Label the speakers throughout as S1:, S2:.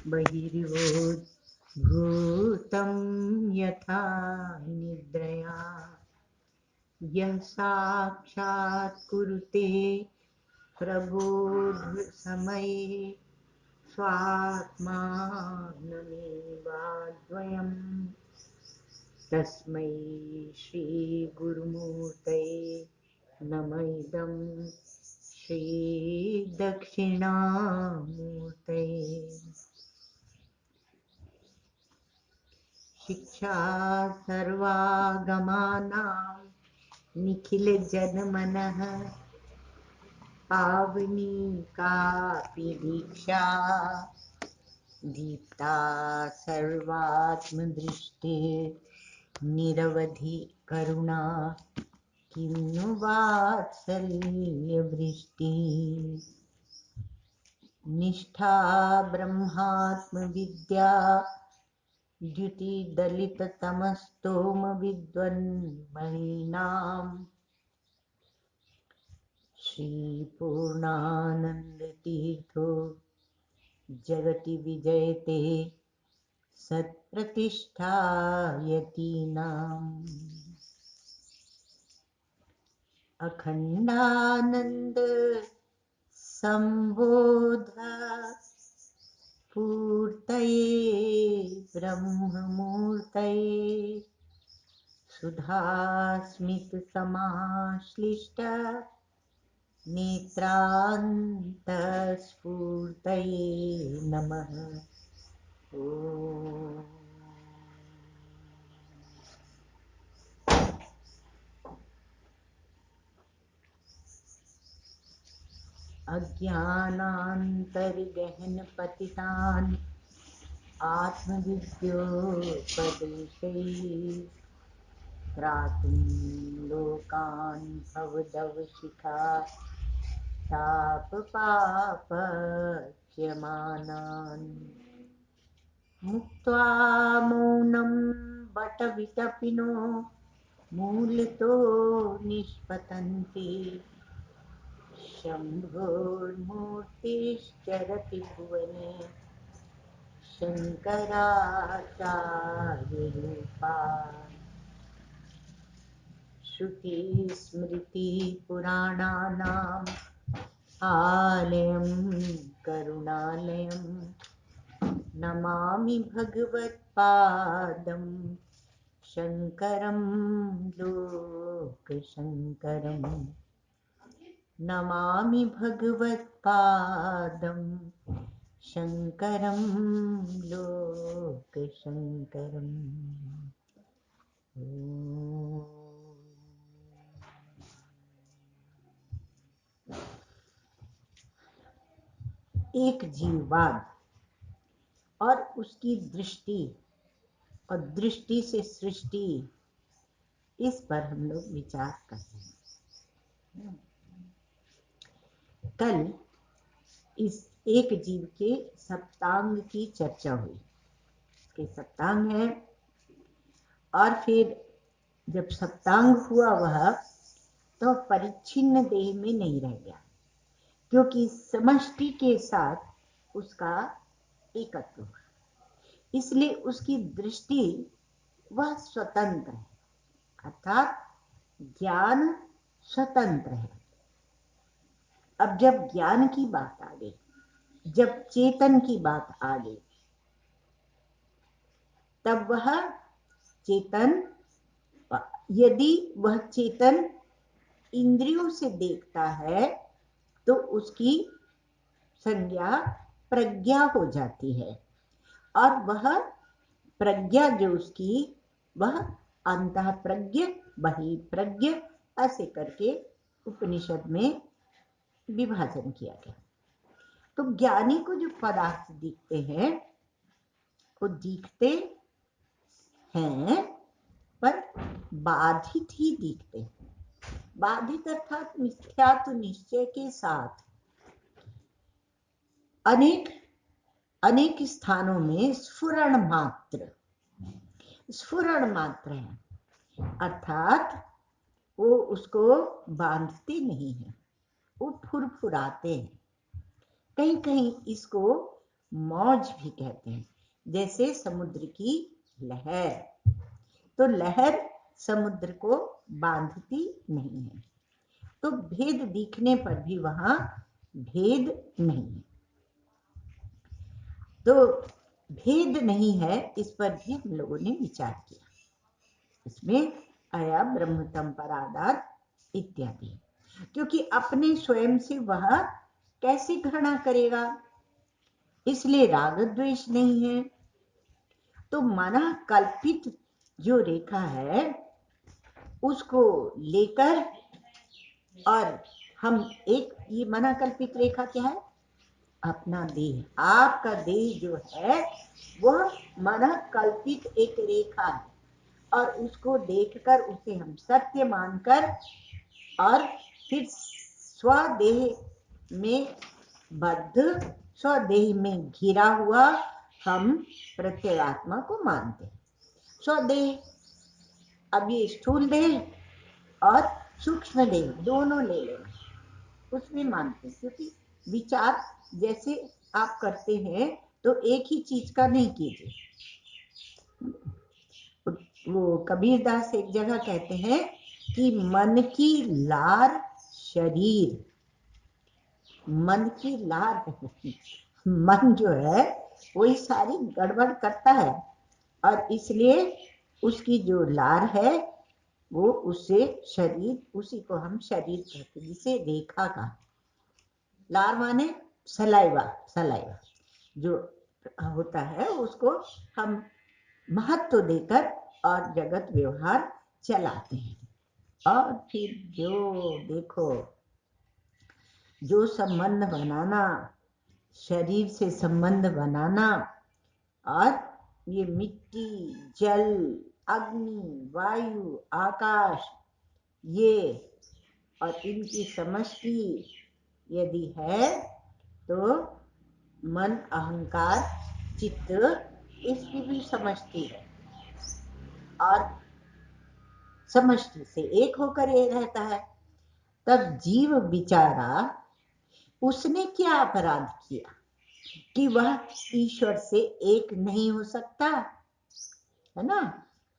S1: बहिर्भूतं यथा निद्रया यः साक्षात् कुरुते प्रबोधसमये स्वात्मानमेवाद्वयम् तस्मै श्रीगुरुमूर्तये नमः इदं श्रीदक्षिणामूर्तये। शिक्षा सर्वागमानां निखिलजनमनः पावनी कापि दीक्षा दीप्ता सर्वात्मदृष्टिर्निरवधि करुणा किं नु वात्सल्यवृष्टिः। निष्ठा ब्रह्मात्मविद्या द्युतिदलिततमस्तोमविद्वन्मणीनां श्रीपूर्णानन्दतीर्थो जगति विजयते सत्प्रतिष्ठायतीनाम्। अखण्डानन्द संबोध पूर्तये ब्रह्ममूर्तये सुधास्मित समाश्लिष्ट नेत्रान्तस्फूर्तये नमः। ओम। अज्ञानान्तर्गहन पतितान् आत्मविद्योपदेशैः त्रातुं लोकान् भवदवशिखा तापपापच्यमानान् मुक्त्वा मौनं बटविटपिनो मूलतो निष्पतन्ति शम्भोर्मूर्तिश्चरति भुवने शङ्कराचार्यरूपा। श्रुतिस्मृतिपुराणानाम् आलयं करुणालयं नमामि भगवत्पादं शङ्करं लोकशङ्करम्। नमामि भगवत्पादं शङ्करं लोकशङ्करम्। एक जीववाद और उसकी दृष्टि और दृष्टि से सृष्टि, इस पर हम लोग विचार करते हैं। कल इस एक जीव के सप्तांग की चर्चा हुई। इसके सप्तांग है और फिर जब सप्तांग हुआ वह तो परिच्छिन्न देह में नहीं रह गया, क्योंकि समष्टि के साथ उसका एकत्व हुआ। इसलिए उसकी दृष्टि वह स्वतंत्र है, अर्थात ज्ञान स्वतंत्र है। अब जब ज्ञान की बात आ गई, जब चेतन की बात आ गई, तब वह चेतन, यदि वह चेतन इंद्रियों से देखता है तो उसकी संज्ञा प्रज्ञा हो जाती है, और वह प्रज्ञा जो उसकी, वह अंतः प्रज्ञ बहिर्प्रज्ञ ऐसे करके उपनिषद में विभाजन किया गया। तो ज्ञानी को जो पदार्थ दिखते हैं वो दिखते हैं पर बाधित ही दिखते हैं। बाधित अर्थात मिथ्यात्व निश्चय के साथ अनेक अनेक स्थानों में स्फुरण मात्र है, अर्थात वो उसको बांधते नहीं है, वो फुरफुराते हैं। कहीं कहीं इसको मौज भी कहते हैं, जैसे समुद्र की लहर। तो लहर समुद्र को बांधती नहीं है, तो भेद दिखने पर भी वहां भेद नहीं है। तो भेद नहीं है, इस पर भी हम लोगों ने विचार किया। इसमें आया ब्रह्मतम परादात इत्यादि, क्योंकि अपने स्वयं से वह कैसे घृणा करेगा, इसलिए राग द्वेष नहीं है। तो मना कल्पित जो रेखा है उसको लेकर, और हम एक, ये मना कल्पित रेखा क्या है, अपना देह, आपका देह जो है वह मना कल्पित एक रेखा है, और उसको देखकर उसे हम सत्य मानकर और फिर स्वदेह में बद्ध, स्वदेह में घिरा हुआ हम प्रत्यगात्मा को मानते हैं। स्वदेह, अब ये स्थूल देह और सूक्ष्म देह दोनों ले लेना, उसमें मानते हैं, क्योंकि विचार जैसे आप करते हैं तो एक ही चीज का नहीं कीजिए। वो कबीरदास एक जगह कहते हैं कि मन की लार शरीर, मन की लार मन जो है वही सारी गड़बड़ करता है, और इसलिए उसकी जो लार है वो उससे शरीर, उसी को हम शरीर कहते हैं, जिसे रेखा का लार माने सलाइवा, सलाइवा जो होता है उसको हम महत्व देकर और जगत व्यवहार चलाते हैं। और फिर जो देखो, जो संबंध बनाना, शरीर से संबंध बनाना, और ये मिट्टी, जल, अग्नि, वायु, आकाश, ये और इनकी समष्टि यदि है तो मन, अहंकार, चित्त, इसकी भी समष्टि है, और समष्टि से एक होकर ये रहता है। तब जीव बिचारा, उसने क्या अपराध किया कि वह ईश्वर से एक नहीं हो सकता, है ना।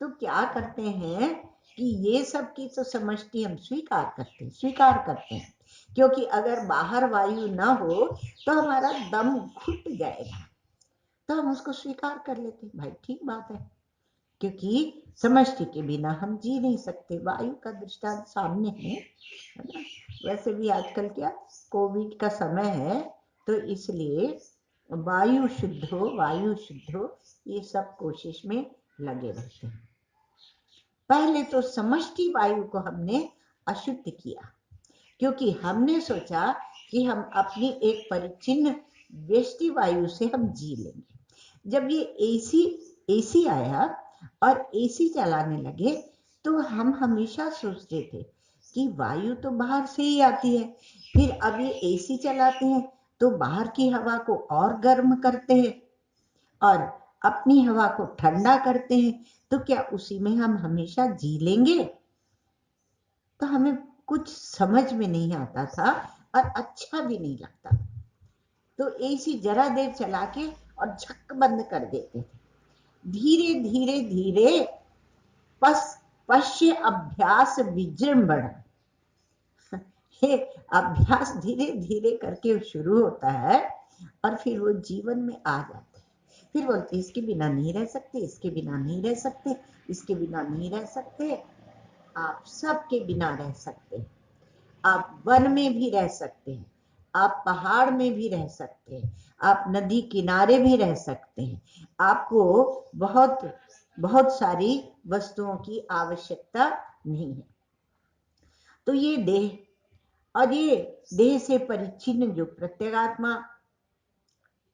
S1: तो क्या करते हैं कि ये सब की तो समष्टि हम स्वीकार करते हैं, क्योंकि अगर बाहर वायु ना हो तो हमारा दम घुट जाएगा, तो हम उसको स्वीकार कर लेते हैं, भाई ठीक बात है, क्योंकि समष्टि के बिना हम जी नहीं सकते। वायु का दृष्टांत सामने है ना। वैसे भी आजकल क्या कोविड का समय है, तो इसलिए वायु शुद्ध हो, ये सब कोशिश में लगे रहते हैं। पहले तो समष्टि वायु को हमने अशुद्ध किया, क्योंकि हमने सोचा कि हम अपनी एक परिचिन्न व्यष्टि वायु से हम जी लेंगे। जब ये एसी आया और एसी चलाने लगे, तो हम हमेशा सोचते थे कि वायु तो बाहर से ही आती है, फिर अब ये एसी चलाते हैं तो बाहर की हवा को और गर्म करते हैं और अपनी हवा को ठंडा करते हैं, तो क्या उसी में हम हमेशा जी लेंगे। तो हमें कुछ समझ में नहीं आता था और अच्छा भी नहीं लगता था, तो एसी जरा देर चला के और झक बंद कर देते थे। धीरे धीरे धीरे पश्य अभ्यास विजृंभण, ये अभ्यास धीरे धीरे करके शुरू होता है, और फिर वो जीवन में आ जाते हैं। फिर बोलते इसके बिना नहीं रह सकते, इसके बिना नहीं रह सकते, इसके बिना नहीं रह सकते। आप सबके बिना रह सकते हैं, आप वन में भी रह सकते हैं, आप पहाड़ में भी रह सकते हैं, आप नदी किनारे भी रह सकते हैं। आपको बहुत बहुत सारी वस्तुओं की आवश्यकता नहीं है। तो ये देह, और ये देह से परिच्छिन्न जो प्रत्यगात्मा,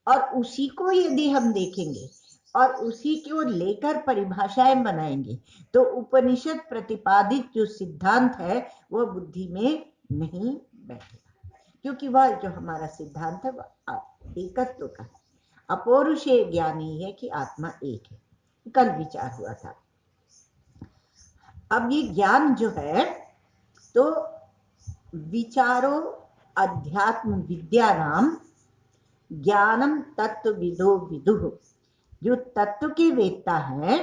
S1: और उसी को यदि हम देखेंगे और उसी को लेकर परिभाषाएं बनाएंगे, तो उपनिषद प्रतिपादित जो सिद्धांत है वह बुद्धि में नहीं बैठेगा, क्योंकि वह जो हमारा सिद्धांत है वह एकत्व का है। अपौरुषेय ज्ञान ही है कि आत्मा एक है, कल विचार हुआ था। अब ये ज्ञान जो है, तो विचारो अध्यात्म विद्यानाम ज्ञानम तत्व विदो विदुः, जो तत्व के वेत्ता है,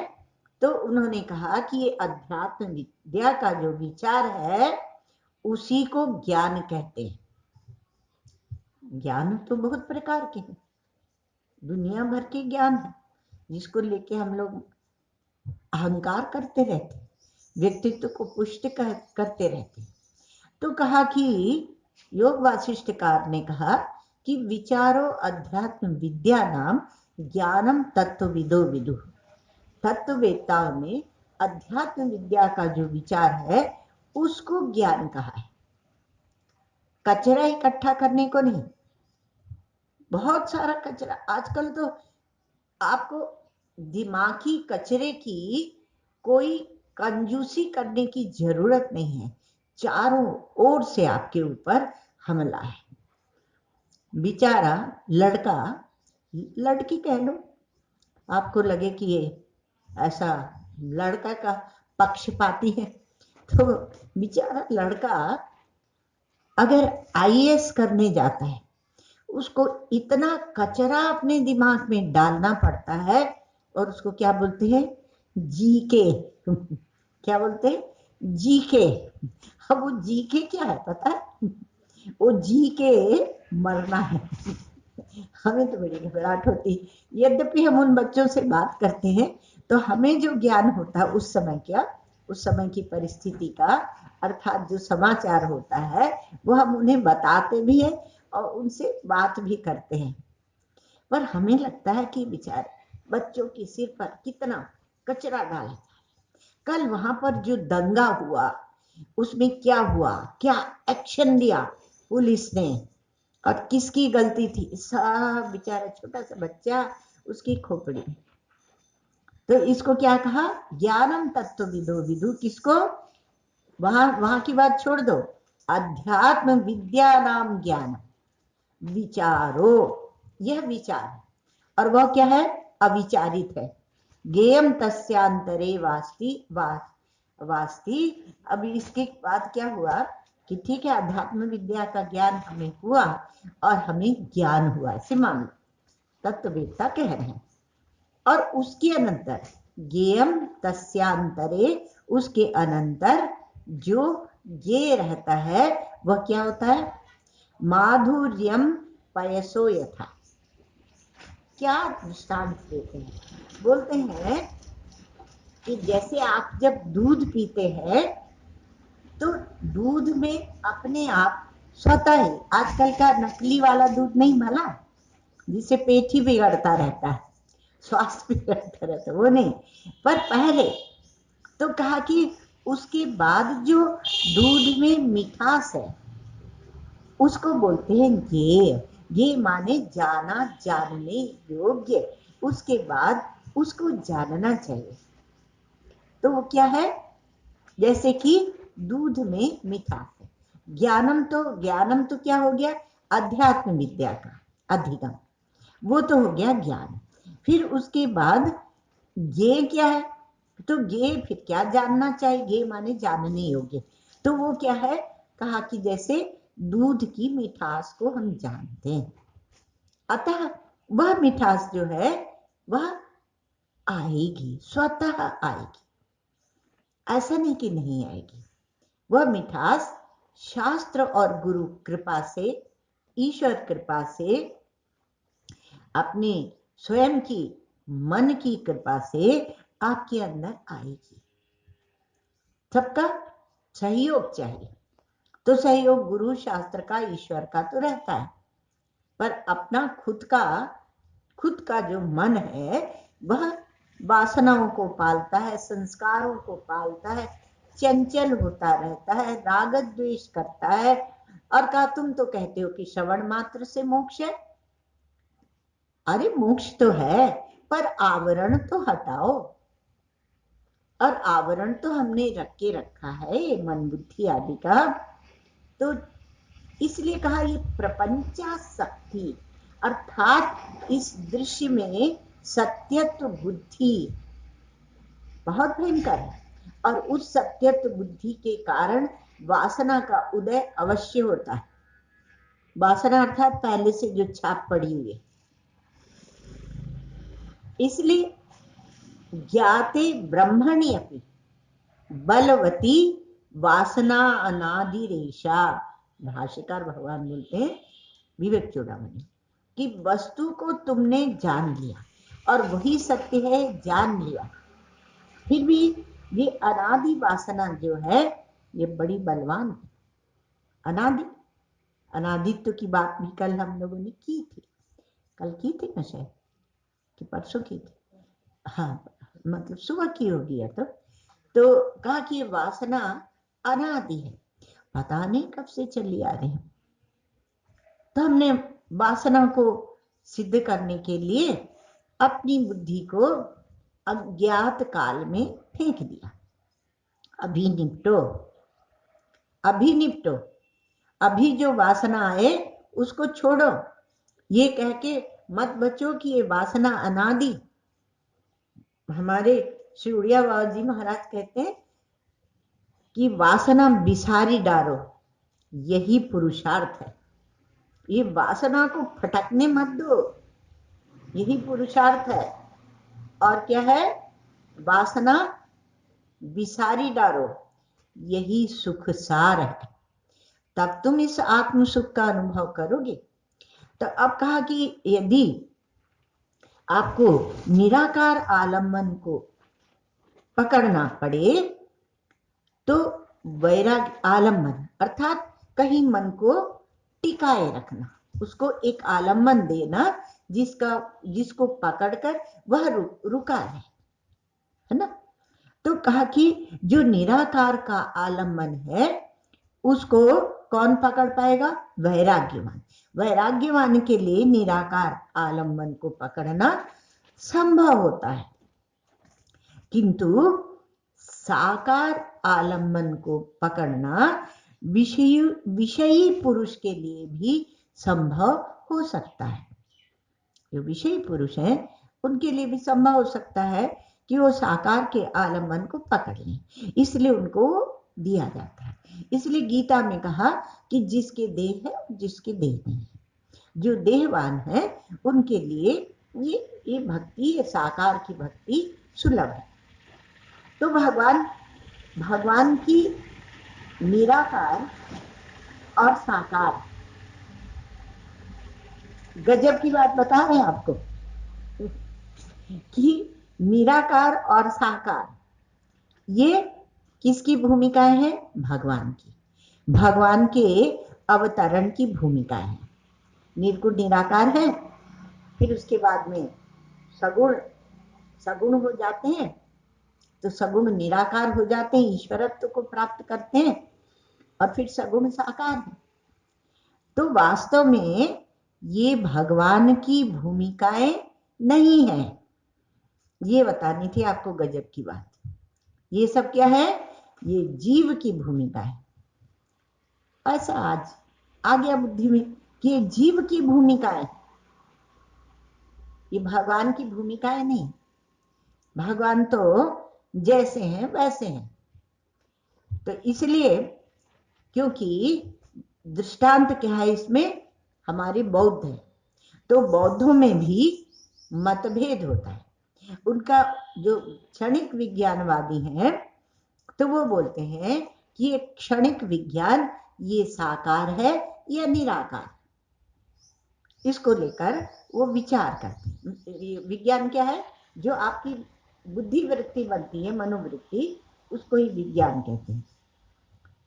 S1: तो उन्होंने कहा कि ये अध्यात्म विद्या का जो विचार है उसी को ज्ञान कहते हैं। ज्ञान तो बहुत प्रकार के हैं, दुनिया भर के ज्ञान है, जिसको लेके हम लोग अहंकार करते रहते, व्यक्तित्व को पुष्ट करते रहते। तो कहा कि योग वासिष्ठकार ने कहा कि विचारो अध्यात्म विद्या नाम ज्ञानम तत्वविदो विदुः, तत्ववेत्ताओं ने अध्यात्म विद्या का जो विचार है उसको ज्ञान कहा है, कचरा इकट्ठा करने को नहीं। बहुत सारा कचरा आजकल, तो आपको दिमागी कचरे की कोई कंजूसी करने की जरूरत नहीं है, चारों ओर से आपके ऊपर हमला है। बेचारा लड़का, लड़की कह लो, आपको लगे कि ये ऐसा लड़का का पक्षपाती है, तो बेचारा लड़का अगर आईएएस करने जाता है, उसको इतना कचरा अपने दिमाग में डालना पड़ता है, और उसको क्या बोलते हैं, जीके क्या बोलते हैं, जीके। अब वो जीके क्या है पता है, वो जीके मरना है। हमें तो बड़ी घबराहट होती, यद्यपि हम उन बच्चों से बात करते हैं तो हमें जो ज्ञान होता है उस समय क्या, उस समय की परिस्थिति का, अर्थात जो समाचार होता है वो हम उन्हें बताते भी हैं और उनसे बात भी करते हैं। पर हमें लगता है कि बेचारे बच्चों के सिर पर कितना कचरा डाला। कल वहां पर जो दंगा हुआ उसमें क्या हुआ, क्या एक्शन लिया पुलिस ने, और किसकी गलती थी, सब बेचारा छोटा सा बच्चा, उसकी खोपड़ी। तो इसको क्या कहा, ज्ञानम तत्व विदो विदु, किसको, वहां की बात छोड़ दो, अध्यात्म विद्या नाम ज्ञान, विचारो, यह विचार है, और वह क्या है, अविचारित है। ज्ञेयम तस्यांतरे वास्ति। अभी इसके बाद क्या हुआ कि ठीक है, अध्यात्म विद्या का ज्ञान हमें हुआ और हमें ज्ञान हुआ, ऐसे मान लो, तत्ववेत्ता कह रहे हैं। और उसके अनंतर ज्ञेयम तस्यांतरे, उसके अनंतर जो ज्ञेय रहता है वह क्या होता है, माधुर्यम पयसो यथा। क्या दृष्टांत देते हैं, बोलते हैं कि जैसे आप जब दूध पीते हैं तो दूध में अपने आप स्वतः ही, आजकल का नकली वाला दूध नहीं भला, जिसे पेट ही बिगड़ता रहता है, स्वास्थ्य बिगड़ता रहता है, वो नहीं। पर पहले तो कहा कि उसके बाद जो दूध में मिठास है उसको बोलते हैं ज्ञेय। ये माने जाना, जानने योग्य, उसके बाद उसको जानना चाहिए। तो वो क्या है, जैसे कि दूध में मिठास है। ज्ञानम तो क्या हो गया, अध्यात्म विद्या का अधिगम, वो तो हो गया ज्ञान। फिर उसके बाद ज्ञेय क्या है, तो ज्ञेय फिर क्या जानना चाहिए, ज्ञेय माने जानने योग्य, तो वो क्या है, कहा कि जैसे दूध की मिठास को हम जानते हैं, अतः वह मिठास जो है वह आएगी, स्वतः आएगी, ऐसा नहीं कि नहीं आएगी। वह मिठास शास्त्र और गुरु कृपा से, ईश्वर कृपा से, अपने स्वयं की मन की कृपा से आपके अंदर आएगी। सबका सहयोग चाहिए, तो सहयोग गुरु शास्त्र का, ईश्वर का तो रहता है, पर अपना खुद का जो मन है वह वासनाओं को पालता है, संस्कारों को पालता है, चंचल होता रहता है, राग द्वेष करता है। और कहा तुम तो कहते हो कि श्रवण मात्र से मोक्ष है, अरे मोक्ष तो है, पर आवरण तो हटाओ, और आवरण तो हमने रख के रखा है मन बुद्धि आदि का। तो इसलिए कहा ये प्रपंचासक्ति, अर्थात इस दृश्य में सत्यत्व बुद्धि बहुत भयंकर है, और उस सत्यत्व बुद्धि के कारण वासना का उदय अवश्य होता है। वासना अर्थात पहले से जो छाप पड़ी हुई है। इसलिए ज्ञाते ब्रह्मणि अपि बलवती वासना अनादिरेशा। भाष्यकार भगवान बोलते हैं विवेक चूड़ामणि कि वस्तु को तुमने जान लिया और वही सत्य है, जान लिया, फिर भी ये अनादि वासना जो है ये बड़ी बलवान है। अनादि, अनादित्व की बात भी कल हम लोगों ने की थी। कल की थी ना शायद, कि परसों की थी, हाँ मतलब सुबह की होगी या तो कहा कि ये वासना अनादि है, पता नहीं कब से चली आ रही है। तो हमने वासना को सिद्ध करने के लिए अपनी बुद्धि को अज्ञात काल में फेंक दिया। अभी निपटो, अभी निपटो, अभी जो वासना आए उसको छोड़ो, ये कह के मत बचो कि ये वासना अनादि। हमारे श्री उड़िया बाबा जी महाराज कहते हैं कि वासना बिसारी डालो, यही पुरुषार्थ है। ये वासना को फटकने मत दो, यही पुरुषार्थ है। और क्या है? वासना बिसारी डालो, यही सुख सार है, तब तुम इस आत्म सुख का अनुभव करोगे। तो अब कहा कि यदि आपको निराकार आलम्बन को पकड़ना पड़े तो वैराग्य आलम्बन अर्थात कहीं मन को टिकाए रखना, उसको एक आलम्बन देना जिसको पकड़कर वह रुका है ना। तो कहा कि जो निराकार का आलम्बन है उसको कौन पकड़ पाएगा? वैराग्यवान। वैराग्यवान के लिए निराकार आलम्बन को पकड़ना संभव होता है, किंतु साकार आलम्बन को पकड़ना विषयी पुरुष के लिए भी संभव हो सकता है। जो विषयी पुरुष हैं उनके लिए भी संभव हो सकता है कि वो साकार के आलम्बन को पकड़ लें, इसलिए उनको दिया जाता है। इसलिए गीता में कहा कि जिसके देह है जिसके देह नहीं है, जो देहवान है उनके लिए ये भक्ति, ये साकार की भक्ति सुलभ है। तो भगवान की निराकार और साकार, गजब की बात बता रहे हैं आपको कि निराकार और साकार ये किसकी भूमिकाएं हैं? भगवान की, भगवान के अवतरण की भूमिकाएं हैं। निर्गुण निराकार है, फिर उसके बाद में सगुण हो जाते हैं, तो सगुण निराकार हो जाते हैं, ईश्वरत्व को प्राप्त करते हैं, और फिर सगुण साकार है। तो वास्तव में ये भगवान की भूमिकाएं नहीं है, ये बतानी थी आपको गजब की बात। ये सब क्या है? ये जीव की भूमिका है। ऐसा आज आ गया बुद्धि में कि ये जीव की भूमिका है, ये भगवान की भूमिकाएं नहीं। भगवान तो जैसे हैं वैसे हैं। तो इसलिए, क्योंकि दृष्टांत क्या है इसमें? हमारे बौद्ध है, तो बौद्धों में भी मतभेद होता है। उनका जो क्षणिक विज्ञानवादी हैं तो वो बोलते हैं कि ये क्षणिक विज्ञान ये साकार है या निराकार, इसको लेकर वो विचार करते हैं। विज्ञान क्या है? जो आपकी बुद्धि वृत्ति बनती है, मनोवृत्ति, उसको ही विज्ञान कहते हैं।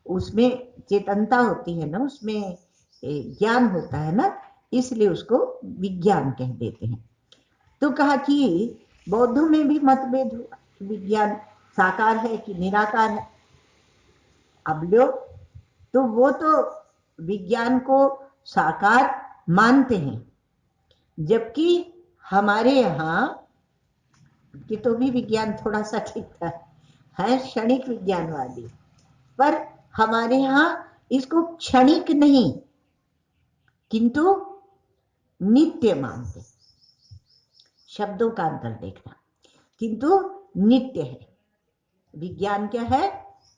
S1: उसमें चेतनता होती है ना, उसमें ज्ञान होता है ना, इसलिए उसको विज्ञान कह देते हैं। तो कहा कि बौद्धों में भी मतभेद हुआ, विज्ञान साकार है कि निराकार है। अब लो, तो वो तो विज्ञान को साकार मानते हैं, जबकि हमारे यहाँ कि तो भी विज्ञान थोड़ा सा ठीक था, है क्षणिक विज्ञानवादी, पर हमारे यहाँ इसको क्षणिक नहीं किंतु नित्य मानते। शब्दों का अंतर देखना, किंतु नित्य है। विज्ञान क्या है?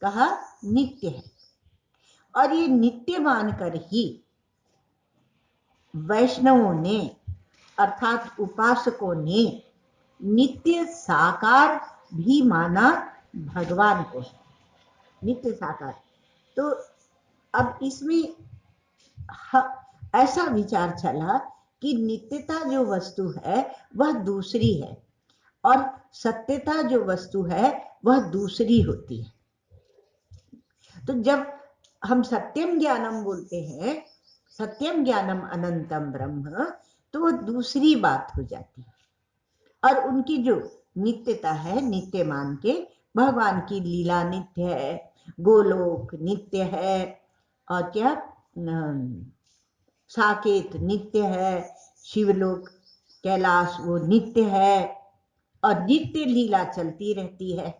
S1: कहा नित्य है, और ये नित्य मानकर ही वैष्णवों ने अर्थात उपासकों ने नित्य साकार भी माना भगवान को, नित्य साकार। तो अब इसमें ऐसा विचार चला कि नित्यता जो वस्तु है वह दूसरी है और सत्यता जो वस्तु है वह दूसरी होती है। तो जब हम सत्यम ज्ञानम बोलते हैं, सत्यम ज्ञानम अनंतम ब्रह्म, तो वो दूसरी बात हो जाती है। और उनकी जो नित्यता है, नित्य मान के भगवान की लीला नित्य है, गोलोक नित्य है, और क्या साकेत नित्य है, शिवलोक कैलाश वो नित्य है, और नित्य लीला चलती रहती है।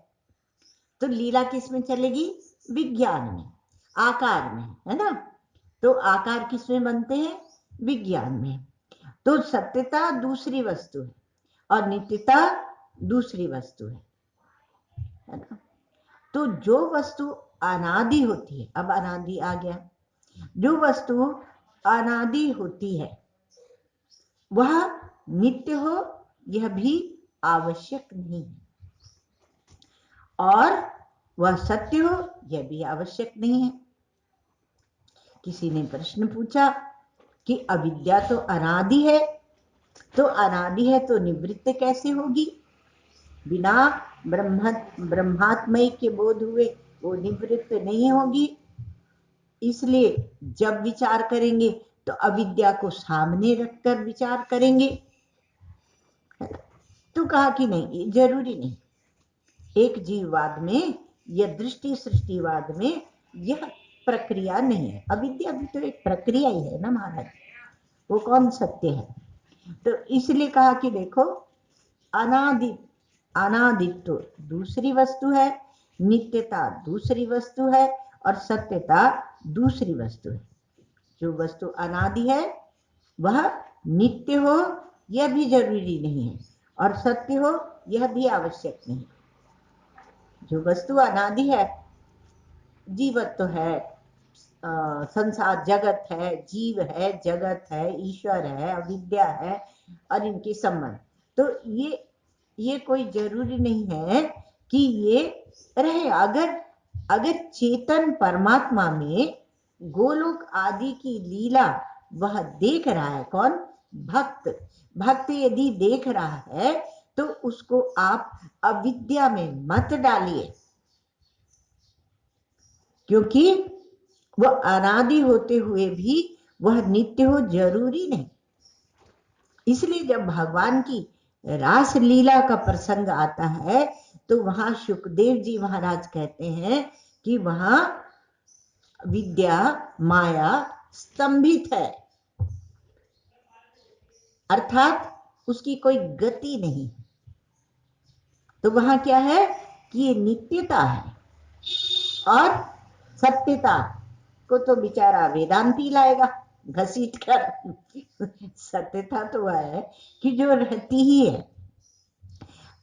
S1: तो लीला किस में चलेगी? विज्ञान में, आकार में, है ना। तो आकार किस में बनते हैं? विज्ञान में। तो सत्यता दूसरी वस्तु है और नित्यता दूसरी वस्तु है ना। तो जो वस्तु अनादि होती है, अब अनादि आ गया, जो वस्तु अनादि होती है वह नित्य हो यह भी आवश्यक नहीं है, और वह सत्य हो यह भी आवश्यक नहीं है। किसी ने प्रश्न पूछा कि अविद्या तो अनादि है, तो अनादि है तो निवृत्त कैसे होगी? बिना ब्रह्मात्मय के बोध हुए वो निवृत्त नहीं होगी। इसलिए जब विचार करेंगे तो अविद्या को सामने रखकर विचार करेंगे। तो कहा कि नहीं, जरूरी नहीं। एक जीववाद में या दृष्टि सृष्टिवाद में यह प्रक्रिया नहीं है। अविद्या भी तो एक प्रक्रिया ही है ना महाराज, वो कौन सत्य है? तो इसलिए कहा कि देखो, अनादित्व दूसरी वस्तु है, नित्यता दूसरी वस्तु है, और सत्यता दूसरी वस्तु है। जो वस्तु अनादि है वह नित्य हो यह भी जरूरी नहीं है, और सत्य हो यह भी आवश्यक नहीं। जो वस्तु अनादि है, जीवत्व है, संसार जगत है, जीव है, जगत है, ईश्वर है, अविद्या है, और इनके संबंध, तो ये कोई जरूरी नहीं है कि ये रहे। अगर चेतन परमात्मा में गोलोक आदि की लीला वह देख रहा है, कौन? भक्त यदि देख रहा है तो उसको आप अविद्या में मत डालिए, क्योंकि वह अनादि होते हुए भी वह नित्य हो जरूरी नहीं। इसलिए जब भगवान की रास लीला का प्रसंग आता है तो वहां सुखदेव जी महाराज कहते हैं कि वहां विद्या माया स्तंभित है, अर्थात उसकी कोई गति नहीं। तो वहां क्या है कि ये नित्यता है, और सत्यता को तो बेचारा वेदांती लाएगा घसीट कर। सत्यता तो वह है कि जो रहती ही है,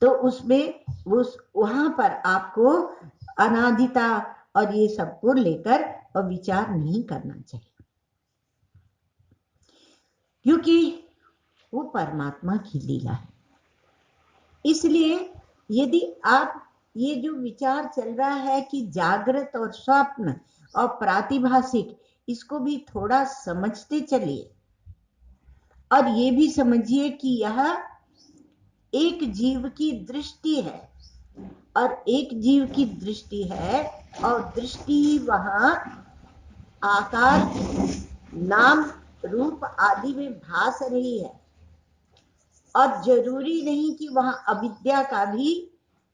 S1: तो उसमें वहां पर आपको अनादिता और ये सबको लेकर और विचार नहीं करना चाहिए, क्योंकि वो परमात्मा की लीला है। इसलिए यदि आप ये जो विचार चल रहा है कि जागृत और स्वप्न और प्रातिभासिक, इसको भी थोड़ा समझते चलिए, और ये भी समझिए कि यह एक जीव की दृष्टि है, और एक जीव की दृष्टि है, और दृष्टि वहां आकार नाम रूप आदि में भास रही है, और जरूरी नहीं कि वहां अविद्या का भी,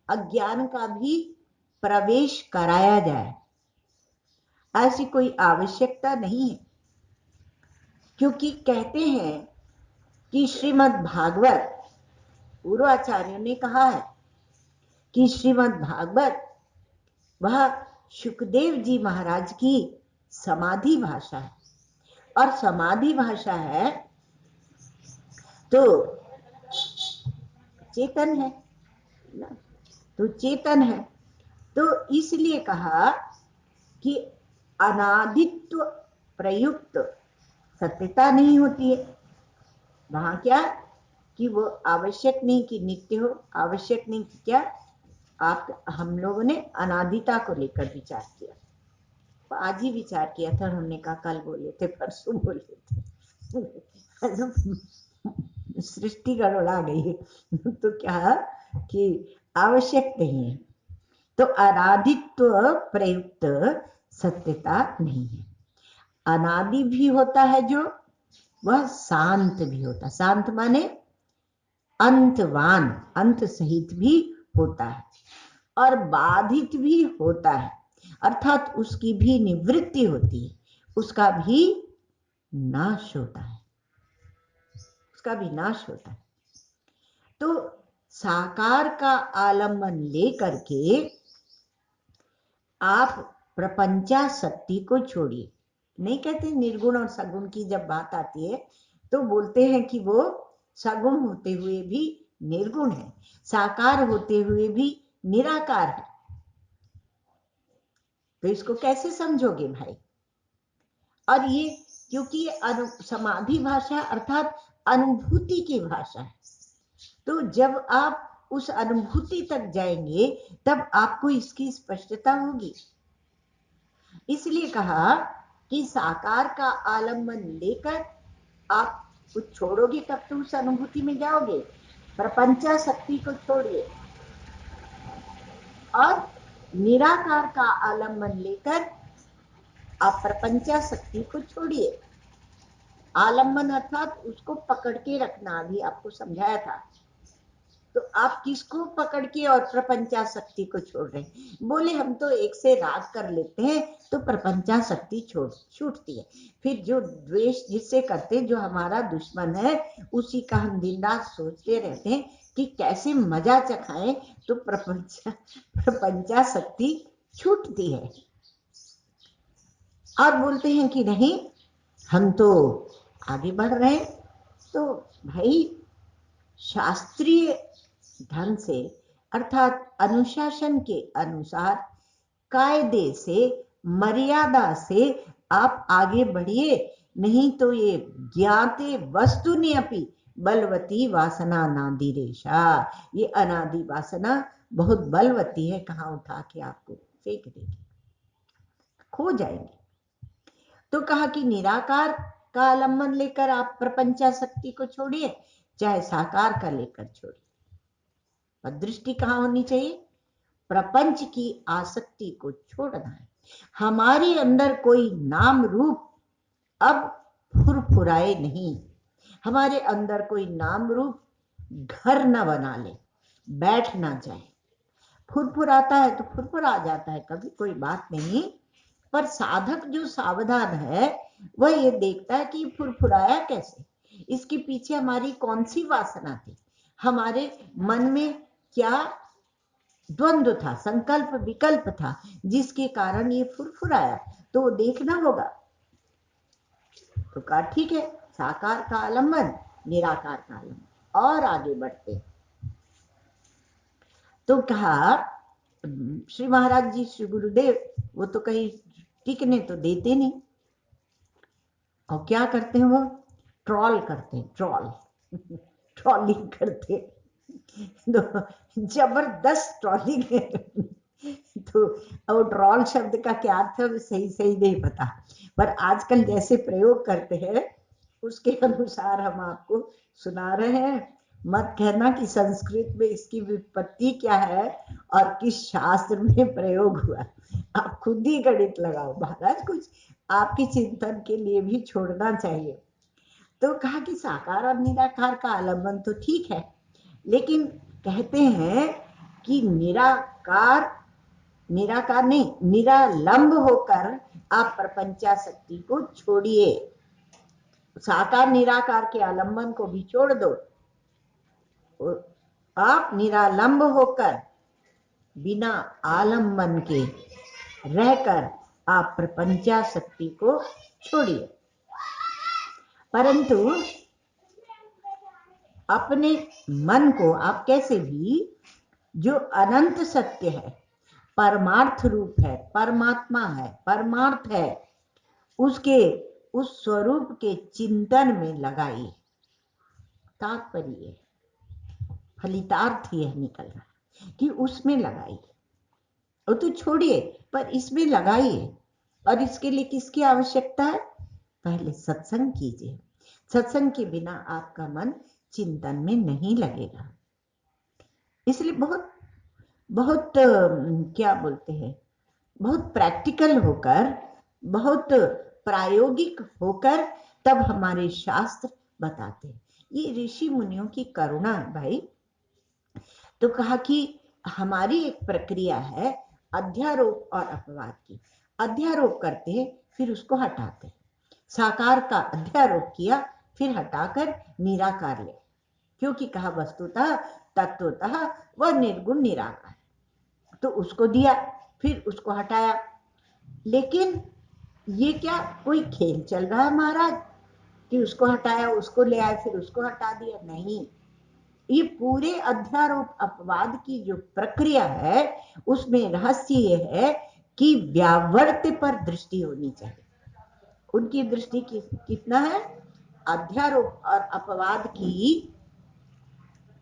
S1: अज्ञान का भी प्रवेश कराया जाए, ऐसी कोई आवश्यकता नहीं है। क्योंकि कहते हैं कि श्रीमद् भागवत, पूर्वाचार्यों ने कहा है कि श्रीमद् भागवत वह सुखदेव जी महाराज की समाधि भाषा है, और समाधि भाषा है तो चेतन है ना, तो चेतन है, तो इसलिए कहा कि अनादित्व प्रयुक्त सत्यता नहीं होती है। वहां क्या कि वो आवश्यक नहीं कि नित्य हो, आवश्यक नहीं कि क्या, आप हम लोगों ने अनादिता को लेकर विचार किया। तो आज ही विचार किया था, हमने कहा कल बोले थे, परसों बोले थे सृष्टि गड़बड़ा गई है तो क्या कि आवश्यक नहीं है, तो अनादित्व प्रयुक्त सत्यता नहीं है। अनादि भी होता है जो, वह शांत भी होता, शांत माने अंतवान, अंत सहित भी होता है, और बाधित भी होता है, अर्थात उसकी भी निवृत्ति होती है, उसका भी नाश होता है, उसका भी नाश होता है। तो साकार का आलम्बन लेकर के आप प्रपंचाशक्ति को छोड़िए। नहीं कहते निर्गुण और सगुण की जब बात आती है तो बोलते हैं कि वो सगुण होते हुए भी निर्गुण है, साकार होते हुए भी निराकार है। तो इसको कैसे समझोगे भाई? और ये क्योंकि समाधि भाषा अर्थात अनुभूति की भाषा है, तो जब आप उस अनुभूति तक जाएंगे तब आपको इसकी स्पष्टता होगी। इसलिए कहा कि साकार का आलम्बन लेकर आप कुछ छोड़ोगे तब तो उस अनुभूति में जाओगे। प्रपंचाशक्ति को छोड़िए और निराकार का आलम्बन लेकर आप प्रपंचाशक्ति को छोड़िए। आलम्बन अर्थात उसको पकड़ के रखना, अभी आपको समझाया था। तो आप किसको पकड़ के और प्रपंचाशक्ति को छोड़ रहे हैं? बोले हम तो एक से राग कर लेते हैं तो प्रपंचाशक्ति छूटती है। फिर जो द्वेष जिससे करते, जो हमारा दुश्मन है, उसी का हम दिन रात सोचते रहते हैं कि कैसे मजा चखाएं, तो प्रपंचाशक्ति छूटती है। और बोलते हैं कि नहीं हम तो आगे बढ़ रहे हैं। तो भाई शास्त्रीय ढंग से अर्थात अनुशासन के अनुसार, कायदे से, मर्यादा से आप आगे बढ़िए, नहीं तो ये ज्ञाते वस्तुनि अपि बलवती वासना नादिरेशा, ये अनादि वासना बहुत बलवती है, कहाँ उठा के आपको फेंक देगी, खो जाएंगे। तो कहा कि निराकार का आलम्बन लेकर आप प्रपंचाशक्ति को छोड़िए, चाहे साकार का लेकर छोड़िए। और दृष्टि कहाँ होनी चाहिए? प्रपंच की आसक्ति को छोड़ना है। हमारे अंदर कोई नाम रूप अब फुरफुराए नहीं, हमारे अंदर कोई नाम रूप घर न बना ले, बैठ ना जाए। फुरफुराता है तो फुरफुरा जाता है, कभी कोई बात नहीं, पर साधक जो सावधान है वह ये देखता है कि फुरफुराया कैसे, इसके पीछे हमारी कौन सी वासना थी, हमारे मन में क्या द्वंद्व था, संकल्प विकल्प था, जिसके कारण ये फुरफुराया, तो देखना होगा। तो कहा ठीक है, साकार का आलम्बन, निराकार का आलम्बन, और आगे बढ़ते। तो कहा श्री महाराज जी, श्री गुरुदेव, वो तो कहीं टिकने तो देते नहीं, और क्या करते हैं वो? ट्रॉल करते हैं, ट्रॉलिंग करते, तो जबरदस्त ट्रॉलिंग है। तो और ट्रॉल शब्द का क्या अर्थ है सही नहीं पता, पर आजकल जैसे प्रयोग करते हैं उसके अनुसार हम आपको सुना रहे हैं। मत कहना कि संस्कृत में इसकी विपत्ति क्या है और किस शास्त्र में प्रयोग हुआ, आप खुद ही गणित लगाओ महाराज, कुछ आपके चिंतन के लिए भी छोड़ना चाहिए। तो कहा कि साकार और निराकार का आलम्बन तो ठीक है, लेकिन कहते हैं कि निराकार नहीं, निरालंब होकर आप प्रपंचाशक्ति को छोड़िए, साकार निराकार के आलम्बन को भी छोड़ दो, आप निरालंब होकर बिना आलम्बन के रहकर आप प्रपंचाशक्ति को छोड़िए। परंतु अपने मन को आप कैसे भी, जो अनंत सत्य है, परमार्थ रूप है, परमात्मा है, परमार्थ है, उसके उस स्वरूप के चिंतन में लगाइए। तात्पर्य फलितार्थ यह निकल रहा है कि उसमें लगाइए, वो तो छोड़िए पर इसमें लगाइए। और इसके लिए किसकी आवश्यकता है? पहले सत्संग कीजिए। सत्संग के बिना आपका मन चिंतन में नहीं लगेगा। इसलिए बहुत बहुत क्या बोलते हैं, बहुत प्रैक्टिकल होकर, बहुत प्रायोगिक होकर तब हमारे शास्त्र बताते हैं। ये ऋषि मुनियों की करुणा है भाई। तो कहा कि हमारी एक प्रक्रिया है अध्यारोप और अपवाद की। अध्यारोप करते हैं फिर उसको हटाते हैं। साकार का अध्यारोप किया फिर हटाकर निराकार ले, क्योंकि कहा वस्तुतः तत्वतः वह निर्गुण निराकार, तो उसको दिया फिर उसको हटाया। लेकिन ये क्या कोई खेल चल रहा है महाराज कि उसको हटाया उसको ले आए फिर उसको हटा दिया? नहीं, ये पूरे अध्यारोप अपवाद की जो प्रक्रिया है उसमें रहस्य ये है कि व्यावर्त पर दृष्टि होनी चाहिए। उनकी दृष्टि कितना है? अध्यारोप और अपवाद की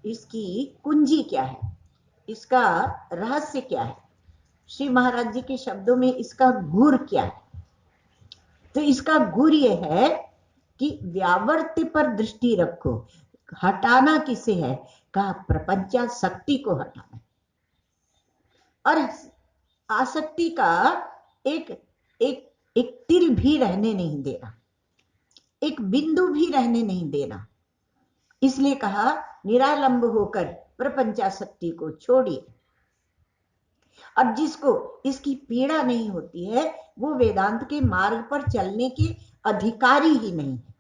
S1: इसकी कुंजी क्या है, इसका रहस्य क्या है, श्री महाराज जी के शब्दों में इसका गुर क्या है? तो इसका गुर ये है कि व्यावर्त पर दृष्टि रखो। हटाना किसे है? कहा प्रपंचा शक्ति को हटाना, और आसक्ति का एक एक एक तिल भी रहने नहीं देना, एक बिंदु भी रहने नहीं देना। इसलिए कहा निरालंब होकर प्रपंचासक्ति को छोड़िए। और जिसको इसकी पीड़ा नहीं होती है वो वेदांत के मार्ग पर चलने के अधिकारी ही नहीं है।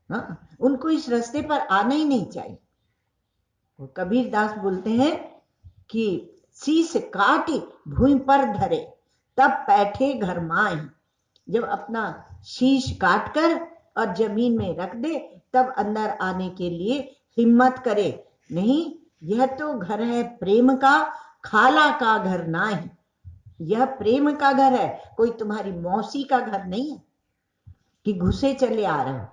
S1: हाँ, उनको इस रास्ते पर आना ही नहीं चाहिए। वो कबीर दास बोलते हैं कि शीश काटे भूमि पर धरे तब बैठे घर माई। जब अपना शीश काट कर और जमीन में रख दे तब अंदर आने के लिए हिम्मत करे। नहीं, यह तो घर है प्रेम का, खाला का घर ना है। यह प्रेम का घर है, कोई तुम्हारी मौसी का घर नहीं है कि घुसे चले आ रहे हो।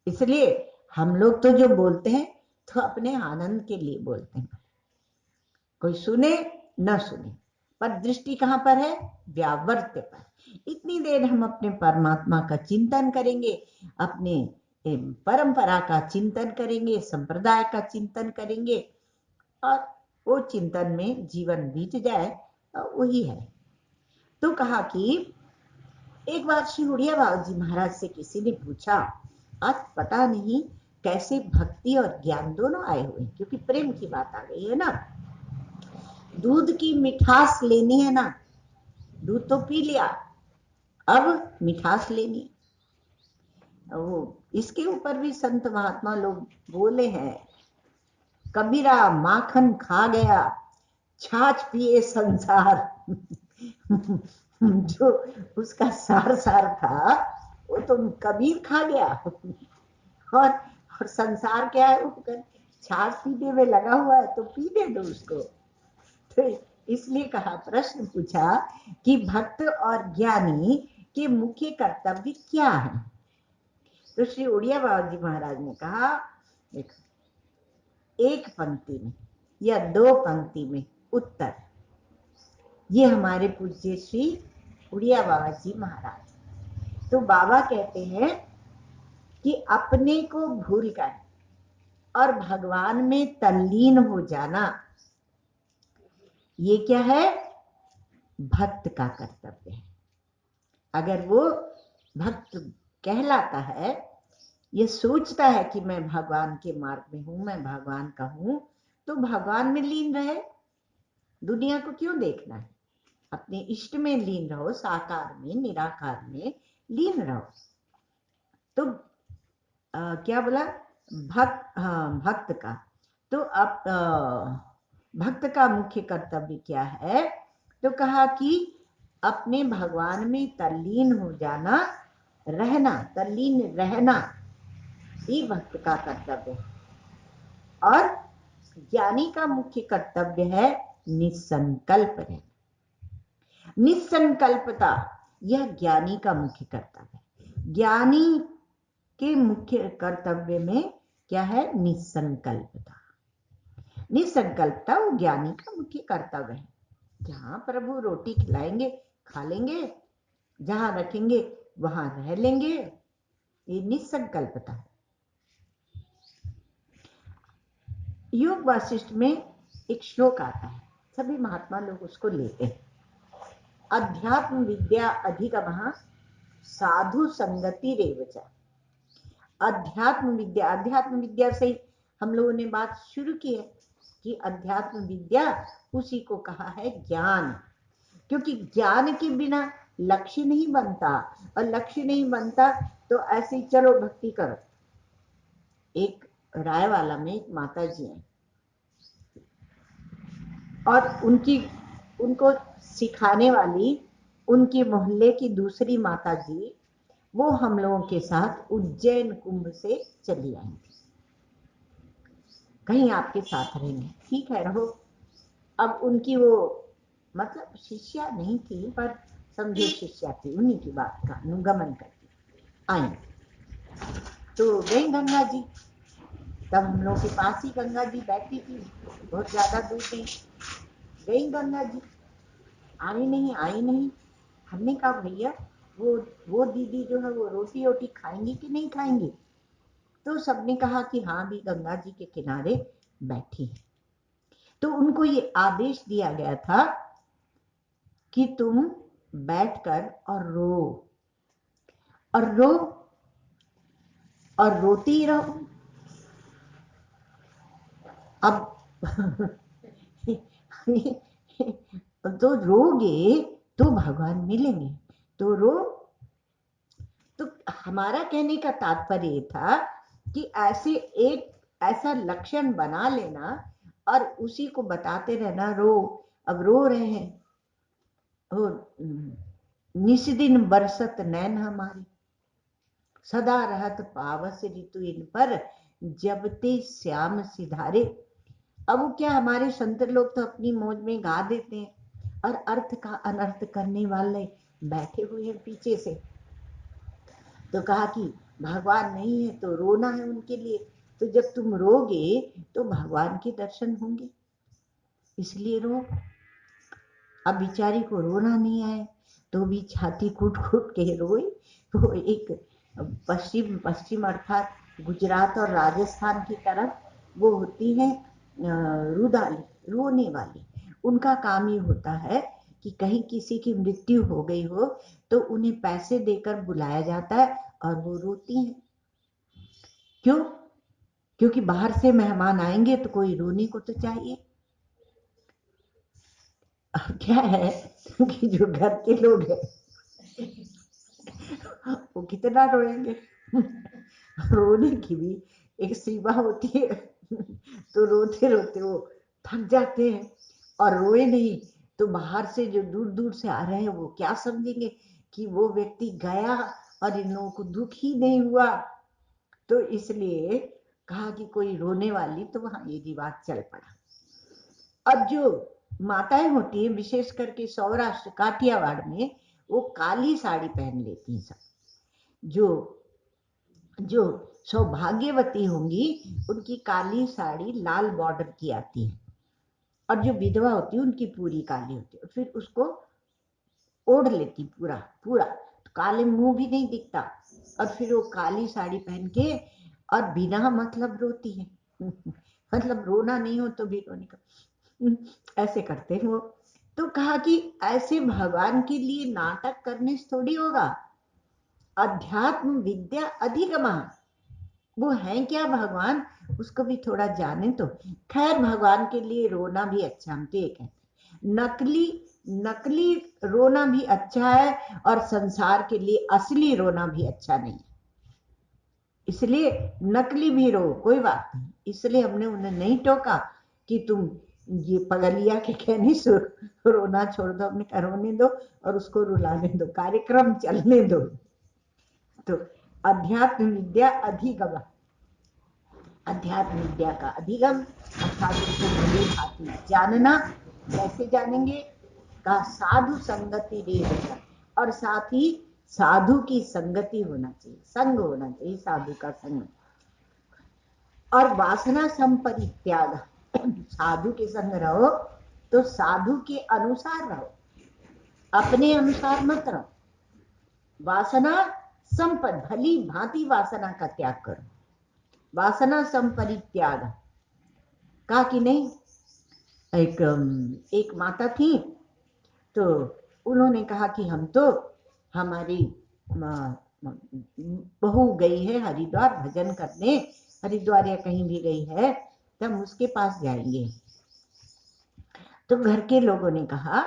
S1: इसलिए हम लोग तो जो बोलते हैं तो अपने आनंद के लिए बोलते हैं, कोई सुने न सुने, पर दृष्टि कहां पर है? व्यावर्त पर। इतनी देर हम अपने परमात्मा का चिंतन करेंगे, अपने परंपरा का चिंतन करेंगे, संप्रदाय का चिंतन करेंगे, और वो चिंतन में जीवन बीत जाए, वही है। तो कहा कि एक बार श्री उड़िया बाबा जी महाराज से किसी ने पूछा, आज पता नहीं कैसे भक्ति और ज्ञान दोनों आए हुए, क्योंकि प्रेम की बात आ गई है ना। दूध की मिठास लेनी है ना, दूध तो पी लिया, अब मिठास लेनी। वो इसके ऊपर भी संत महात्मा लोग बोले हैं, कबीरा माखन खा गया छाछ पिए संसार। जो उसका सार सार था वो तो कबीर खा गया, और संसार क्या है? वो छाछ पीने में लगा हुआ है तो पीने दो उसको। तो इसलिए कहा, प्रश्न पूछा कि भक्त और ज्ञानी के मुख्य कर्तव्य क्या है? तो श्री उड़िया बाबा जी महाराज ने कहा, देखो, एक पंक्ति में या दो पंक्ति में उत्तर। ये हमारे पूज्य श्री उड़िया बाबा जी महाराज। तो बाबा कहते हैं कि अपने को भूलकर और भगवान में तल्लीन हो जाना, ये क्या है? भक्त का कर्तव्य है। अगर वो भक्त कहलाता है, ये सोचता है कि मैं भगवान के मार्ग में हूं, मैं भगवान का हूं, तो भगवान में लीन रहे। दुनिया को क्यों देखना है? अपने इष्ट में लीन रहो, साकार में निराकार में लीन रहो। तो क्या बोला? भक्त, हाँ, भक्त का। तो अब भक्त का मुख्य कर्तव्य क्या है? तो कहा कि अपने भगवान में तल्लीन हो जाना, रहना, तल्लीन रहना, ये भक्त का कर्तव्य है। और ज्ञानी का मुख्य कर्तव्य है निसंकल्प रहना। निसंकल्पता यह ज्ञानी का मुख्य कर्तव्य है। ज्ञानी के मुख्य कर्तव्य में क्या है? निसंकल्पता। निसंकल्पता वो ज्ञानी का मुख्य कर्तव्य है। जहां प्रभु रोटी खिलाएंगे खा लेंगे, जहां रखेंगे वहां रह लेंगे, ये निसंकल्पता है। योग वासिष्ठ में एक श्लोक आता है, सभी महात्मा लोग उसको लेते हैं। अध्यात्म विद्या अधिगमः साधु संगति रेवच। अध्यात्म विद्या से हम लोगों ने बात शुरू की है कि अध्यात्म विद्या उसी को कहा है ज्ञान, क्योंकि ज्ञान के बिना लक्ष्य नहीं बनता, और लक्ष्य नहीं बनता तो ऐसे ही चलो भक्ति करो। एक रायवाला में एक माता जी हैं, और उनको सिखाने वाली उनके मोहल्ले की दूसरी माता जी, वो हम लोगों के साथ उज्जैन कुंभ से चली आई थी। कहीं आपके साथ रहेंगे, ठीक है रहो। अब उनकी वो मतलब शिष्या नहीं थी, पर समझो शिष्या थी, उन्हीं की बात का अनुगमन करती आई। तो गई गंगा जी, तब हम लोग के पास ही गंगा जी बैठी थी, बहुत ज्यादा दूर नहीं। गई गंगा जी, आई नहीं। हमने कहा भैया वो दीदी जो है वो रोटी वोटी खाएंगी कि नहीं खाएंगी? तो सबने कहा कि हाँ भी गंगा जी के किनारे बैठी है। तो उनको ये आदेश दिया गया था कि तुम बैठकर रो और रोती रहो। अब तो रोगे तो भगवान मिलेंगे, तो रो। तो हमारा कहने का तात्पर्य था कि ऐसा लक्षण बना लेना और उसी को बताते रहना, रो। अब रो रहे हैं, निस दिन बरसत नैन हमारी, सदा रहत पावस ऋतु इन पर, जब ते श्याम सिधारे। अब वो क्या, हमारे संत लोग तो अपनी मौज में गा देते हैं, और अर्थ का अनर्थ करने वाले बैठे हुए हैं पीछे से। तो कहा कि भगवान नहीं है तो रोना है उनके लिए, तो जब तुम रोगे तो भगवान के दर्शन होंगे, इसलिए रो। अब बेचारी को रोना नहीं आए तो भी छाती कूट कूट के रोई। तो एक पश्चिम अर्थात गुजरात और राजस्थान की तरफ वो होती है रुदाली, रोने वाली। उनका काम ये होता है कि कहीं किसी की मृत्यु हो गई हो तो उन्हें पैसे देकर बुलाया जाता है और वो रोती हैं। क्यों? क्योंकि बाहर से मेहमान आएंगे तो कोई रोने को तो चाहिए। अब क्या है कि जो घर के लोग हैं वो कितना रोएंगे, रोने की भी एक सीमा होती है। तो रोते रोते वो थक जाते हैं, और रोए नहीं तो बाहर से जो दूर दूर से आ रहे हैं वो क्या समझेंगे कि वो व्यक्ति गया और इन लोगों को दुख ही नहीं हुआ। तो इसलिए कहा कि कोई रोने वाली, तो वहां ये रिवाज चल पड़ा। अब जो माताएं होती हैं विशेष करके सौराष्ट्र काठियावाड़ में, वो काली साड़ी पहन लेती हैं सब। जो सौभाग्यवती होंगी उनकी काली साड़ी लाल बॉर्डर की आती है, और जो विधवा होती है उनकी पूरी काली होती है, फिर उसको ओढ़ लेती पूरा पूरा, तो काले मुंह भी नहीं दिखता, और फिर वो काली साड़ी पहन के और बिना मतलब रोती है। मतलब रोना नहीं हो तो भी रोने का ऐसे करते हैं वो। तो कहा कि ऐसे भगवान के लिए नाटक करने से थोड़ी होगा। अध्यात्म विद्या अधिगमा, वो है क्या भगवान, उसको भी थोड़ा जाने तो। खैर भगवान के लिए रोना भी अच्छा, हम तो ये कहते हैं। नकली रोना भी अच्छा है, और संसार के लिए असली रोना भी अच्छा नहीं है। इसलिए नकली भी रो, कोई बात नहीं। इसलिए हमने उन्हें नहीं टोका कि तुम ये पगलिया के कहने से रोना छोड़ दो। हमने कहा रोने दो और उसको रुलाने दो, कार्यक्रम चलने दो। तो अध्यात्म विद्या अधिगम, अध्यात्म विद्या का अधिगम अर्थात उसको भली भांति जानना। कैसे जानेंगे? का साधु संगति रेवच, और साथ ही साधु की संगति होना चाहिए, संग होना चाहिए, साधु का संग। और वासना संपरित्याग, साधु के संग रहो तो साधु के अनुसार रहो, अपने अनुसार मत रहो। वासना संपद, भली भांति वासना का त्याग करो। वासना संपरित्याग कहा कि नहीं, एक माता थी, तो उन्होंने कहा कि हम तो, हमारी बहू गई है हरिद्वार भजन करने, हरिद्वार या कहीं भी गई है, तो हम उसके पास जाएंगे। तो घर के लोगों ने कहा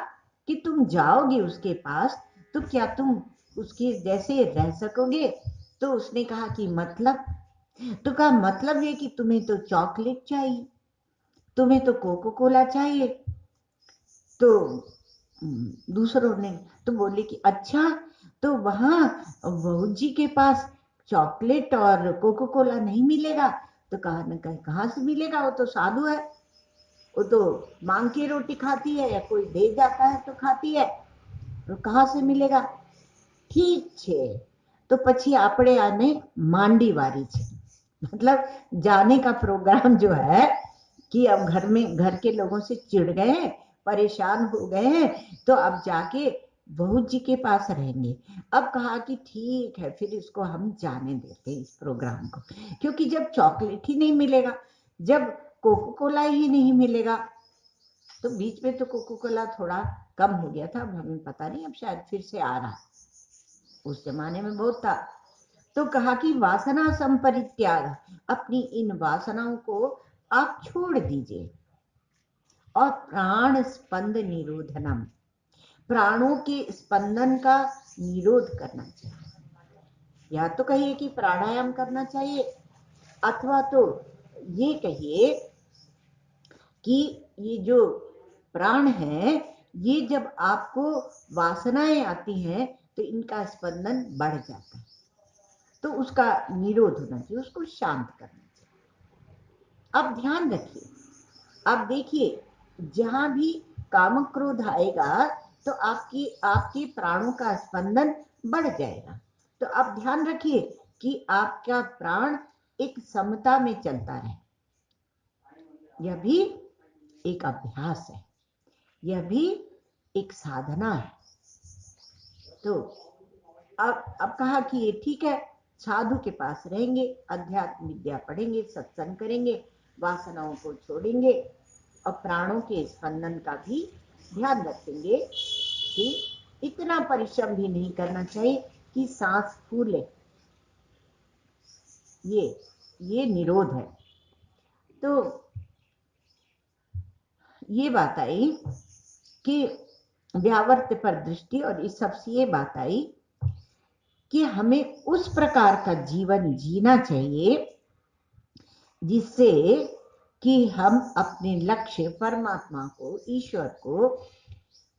S1: कि तुम जाओगे उसके पास तो क्या तुम उसके जैसे रह सकोगे? तो उसने कहा कि मतलब, तो कहा मतलब ये कि तुम्हें तो चॉकलेट चाहिए, तुम्हें तो कोको कोला चाहिए। तो दूसरों ने तो बोले कि अच्छा, तो वहां बहू जी के पास चॉकलेट और कोको कोला नहीं मिलेगा? तो कहाँ से मिलेगा, वो तो साधु है, वो तो मांग के रोटी खाती है या कोई दे जाता है तो खाती है, तो कहाँ से मिलेगा? ठीक छे, तो પછી આપણે આને માંડી વારી છે, मतलब जाने का प्रोग्राम जो है कि अब घर में, घर के लोगों से चिढ़ गए हैं, परेशान हो गए हैं, तो अब जाके बहू जी के पास रहेंगे। अब कहा कि ठीक है, फिर इसको हम जाने देते हैं इस प्रोग्राम को, क्योंकि जब चॉकलेट ही नहीं मिलेगा, जब कोको कोला ही नहीं मिलेगा, तो बीच में तो कोको कोला थोड़ा कम हो गया था, अब हमें पता नहीं, अब शायद फिर से आ रहा, उस जमाने में बहुत था। तो कहा कि वासना संपरित्याग, अपनी इन वासनाओं को आप छोड़ दीजिए। और प्राण स्पंद निरोधनम, प्राणों के स्पंदन का निरोध करना चाहिए। या तो कहिए कि प्राणायाम करना चाहिए, अथवा तो ये कहिए कि ये जो प्राण है, ये जब आपको वासनाएं आती हैं तो इनका स्पंदन बढ़ जाता है, तो उसका निरोध होना चाहिए, उसको शांत करना चाहिए। अब ध्यान रखिए, अब देखिए, जहां भी काम क्रोध आएगा तो आपके प्राणों का स्पंदन बढ़ जाएगा। तो आप ध्यान रखिए कि आपका प्राण एक समता में चलता रहे, यह भी एक अभ्यास है, यह भी एक साधना है। तो अब कहा कि ये ठीक है, साधु के पास रहेंगे, अध्यात्म विद्या पढ़ेंगे, सत्संग करेंगे, वासनाओं को छोड़ेंगे और प्राणों के स्पंदन का भी ध्यान रखेंगे कि इतना परिश्रम भी नहीं करना चाहिए कि सांस फूले, ये निरोध है। तो ये बात आई कि व्यावर्त पर दृष्टि, और इस सबसे ये बात आई कि हमें उस प्रकार का जीवन जीना चाहिए जिससे कि हम अपने लक्ष्य परमात्मा को, ईश्वर को,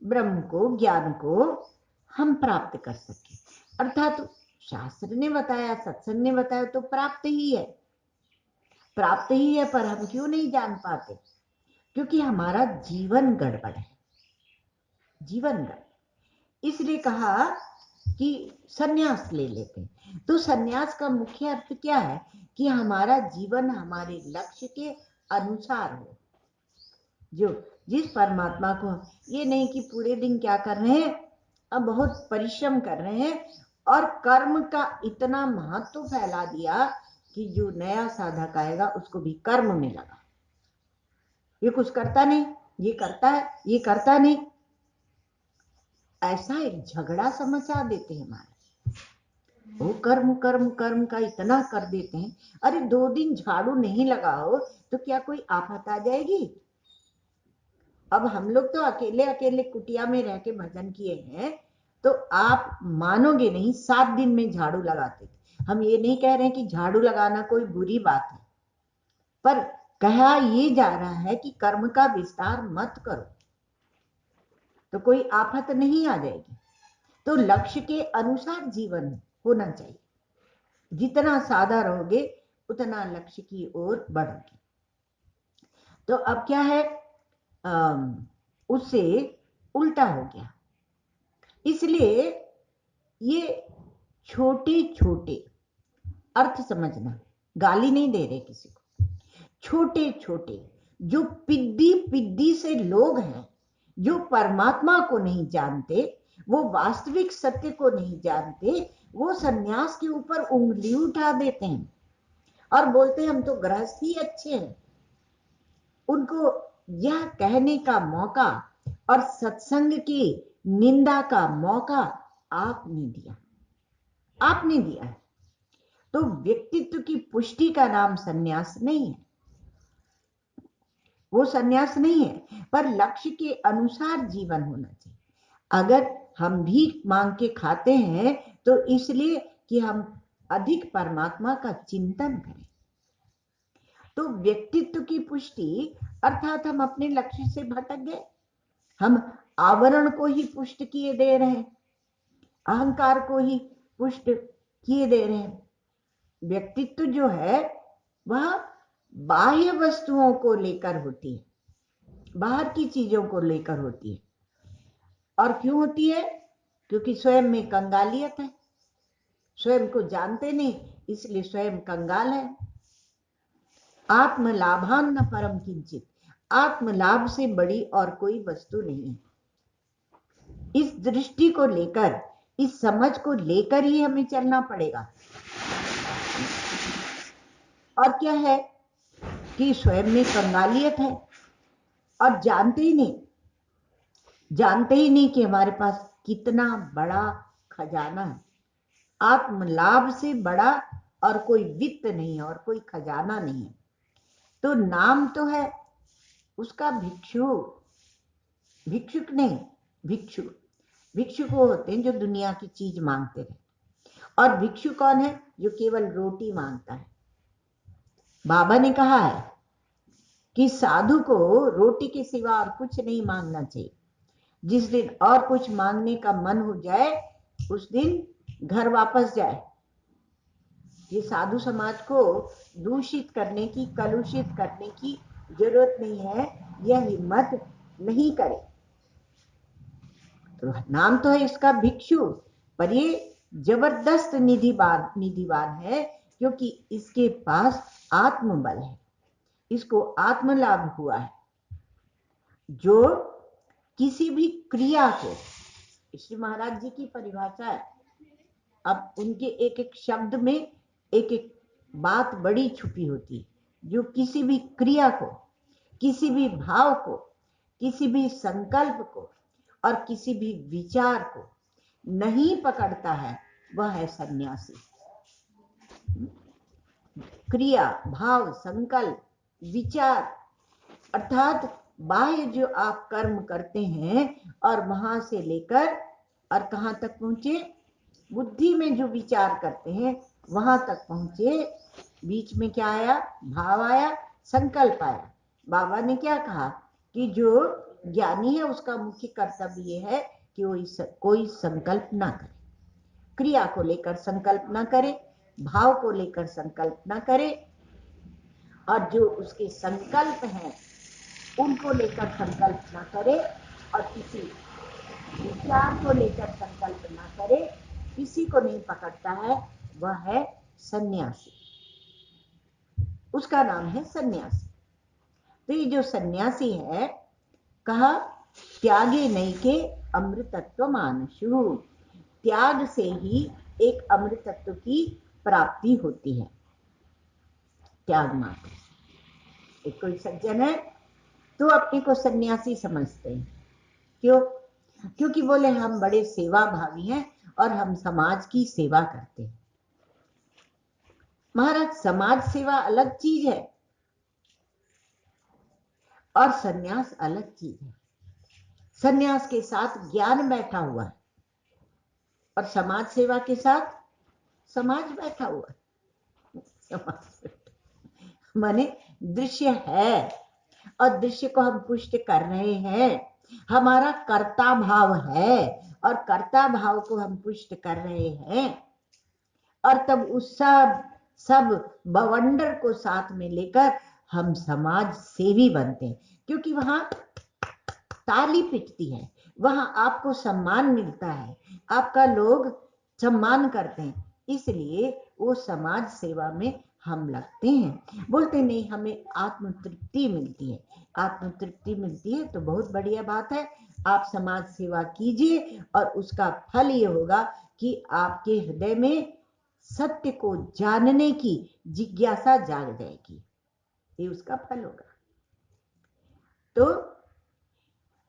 S1: ब्रह्म को, ज्ञान को हम प्राप्त कर सके। अर्थात शास्त्र ने बताया, सत्संग ने बताया तो प्राप्त ही है, प्राप्त ही है, पर हम क्यों नहीं जान पाते? क्योंकि हमारा जीवन गड़बड़ है, जीवन गड़बड़। इसलिए कहा कि सन्यास ले लेते हैं। तो सन्यास का मुख्य अर्थ क्या है कि हमारा जीवन हमारे लक्ष्य के अनुसार हो, जो जिस परमात्मा को, ये नहीं कि पूरे दिन क्या कर रहे हैं, अब बहुत परिश्रम कर रहे हैं और कर्म का इतना महत्व फैला दिया कि जो नया साधक आएगा उसको भी कर्म में लगा, ये कुछ करता नहीं, ये करता है, ये करता नहीं, ऐसा एक झगड़ा समझा देते हैं हमारे। वो कर्म कर्म कर्म का इतना कर देते हैं, अरे 2 दिन झाड़ू नहीं लगाओ तो क्या कोई आफत आ जाएगी? अब हम लोग तो अकेले अकेले कुटिया में रह के भजन किए हैं, तो आप मानोगे नहीं, 7 दिन में झाड़ू लगाते थे। हम ये नहीं कह रहे हैं कि झाड़ू लगाना कोई बुरी बात है, पर कहा ये जा रहा है कि कर्म का विस्तार मत करो तो कोई आफत नहीं आ जाएगी। तो लक्ष्य के अनुसार जीवन होना चाहिए, जितना सादा रहोगे उतना लक्ष्य की ओर बढ़ोगे। तो अब क्या है, उससे उल्टा हो गया। इसलिए ये छोटे छोटे अर्थ समझना, गाली नहीं दे रहे किसी को, छोटे छोटे जो पिद्दी पिद्दी से लोग हैं, जो परमात्मा को नहीं जानते, वो वास्तविक सत्य को नहीं जानते, वो सन्यास के ऊपर उंगली उठा देते हैं और बोलते हैं हम तो गृहस्थ ही अच्छे हैं। उनको यह कहने का मौका और सत्संग की निंदा का मौका आपने दिया, आपने दिया है। तो व्यक्तित्व की पुष्टि का नाम सन्यास नहीं है, वो सन्यास नहीं है, पर लक्ष्य के अनुसार जीवन होना चाहिए। अगर हम भीख मांग के खाते हैं तो इसलिए कि हम अधिक परमात्मा का चिंतन करें। तो व्यक्तित्व की पुष्टि अर्थात हम अपने लक्ष्य से भटक गए, हम आवरण को ही पुष्ट किए दे रहे हैं, अहंकार को ही पुष्ट किए दे रहे हैं। व्यक्तित्व जो है वह बाह्य वस्तुओं को लेकर होती है, बाहर की चीजों को लेकर होती है। और क्यों होती है? क्योंकि स्वयं में कंगालियत है, स्वयं को जानते नहीं, इसलिए स्वयं कंगाल है। आत्मलाभान न परम किंचित, आत्मलाभ से बड़ी और कोई वस्तु नहीं है। इस दृष्टि को लेकर, इस समझ को लेकर ही हमें चलना पड़ेगा। और क्या है कि स्वयं में कंगालियत है और जानते ही नहीं कि हमारे पास कितना बड़ा खजाना है। आत्मलाभ से बड़ा और कोई वित्त नहीं है और कोई खजाना नहीं है। तो नाम तो है उसका भिक्षु, भिक्षुक नहीं, भिक्षुक वो होते हैं जो दुनिया की चीज मांगते रहे। और भिक्षु कौन है? जो केवल रोटी मांगता है। बाबा ने कहा है कि साधु को रोटी के सिवा और कुछ नहीं मांगना चाहिए। जिस दिन और कुछ मांगने का मन हो जाए उस दिन घर वापस जाए। ये साधु समाज को दूषित करने की, कलुषित करने की जरूरत नहीं है, यह हिम्मत नहीं करे। तो नाम तो है इसका भिक्षु, पर ये जबरदस्त निधिवान है, क्योंकि इसके पास आत्मबल है, इसको आत्मलाभ हुआ है। जो किसी भी क्रिया को, श्री महाराज जी की परिभाषा है, अब उनके एक एक शब्द में एक एक बात बड़ी छुपी होती है। जो किसी भी क्रिया को, किसी भी भाव को, किसी भी संकल्प को और किसी भी विचार को नहीं पकड़ता है, वह है सन्यासी। क्रिया, भाव, संकल्प, विचार अर्थात बाह्य जो आप कर्म करते हैं और वहां से लेकर और कहां तक पहुंचे, बुद्धि में जो विचार करते हैं वहां तक पहुंचे। बीच में क्या आया? भाव आया, संकल्प आया। बाबा ने क्या कहा कि जो ज्ञानी है उसका मुख्य कर्तव्य यह है कि वो कोई संकल्प ना करे, क्रिया को लेकर संकल्प ना करे, भाव को लेकर संकल्प ना करे, और जो उसके संकल्प हैं उनको लेकर संकल्प ना करे, और किसी विचार को लेकर संकल्प ना करे, किसी को नहीं पकड़ता है, वह है सन्यासी। उसका नाम है सन्यासी। तो ये जो सन्यासी है, कहा त्यागे नैके अमृतत्व मानशु, त्याग से ही एक अमृतत्व की प्राप्ति होती है, त्याग मात्र। एक कोई सज्जन है तो अपने को सन्यासी समझते हैं। क्यों? क्योंकि बोले हम बड़े सेवा भावी हैं और हम समाज की सेवा करते हैं। महाराज, समाज सेवा अलग चीज है और सन्यास अलग चीज है। सन्यास के साथ ज्ञान बैठा हुआ है और समाज सेवा के साथ समाज बैठा हुआ है। समाज माने दृश्य है और दृश्य को हम पुष्ट कर रहे हैं। हमारा कर्ता भाव है और कर्ता भाव को हम पुष्ट कर रहे हैं, और तब उस सब बवंडर को साथ में लेकर हम समाज सेवी बनते हैं। क्योंकि वहां ताली पिटती है, वहां आपको सम्मान मिलता है, आपका लोग सम्मान करते हैं, इसलिए वो समाज सेवा में हम लगते हैं। बोलते नहीं हमें आत्म तृप्ति मिलती है, आत्म तृप्ति मिलती है तो बहुत बढ़िया बात है, आप समाज सेवा कीजिए और उसका फल ये होगा कि आपके हृदय में सत्य को जानने की जिज्ञासा जाग जाएगी, ये उसका फल होगा। तो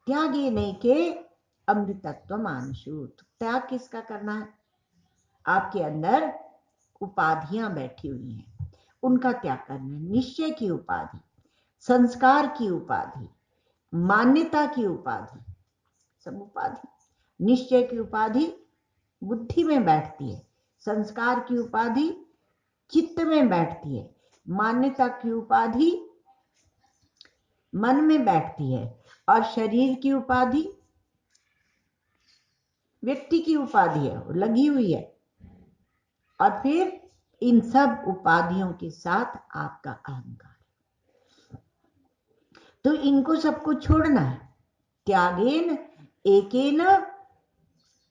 S1: त्यागे नहीं के अमृतत्व मानसु, त्याग किसका करना है? आपके अंदर उपाधियां बैठी हुई हैं, उनका त्याग करना है। निश्चय की उपाधि, संस्कार की उपाधि, मान्यता की उपाधि, सब उपाधि। निश्चय की उपाधि बुद्धि में बैठती है, संस्कार की उपाधि चित्त में बैठती है, मान्यता की उपाधि मन में बैठती है, और शरीर की उपाधि व्यक्ति की उपाधि है, वो लगी हुई है। और फिर इन सब उपाधियों के साथ आपका अहंकार, तो इनको सबको छोड़ना है। त्यागेन एकेन,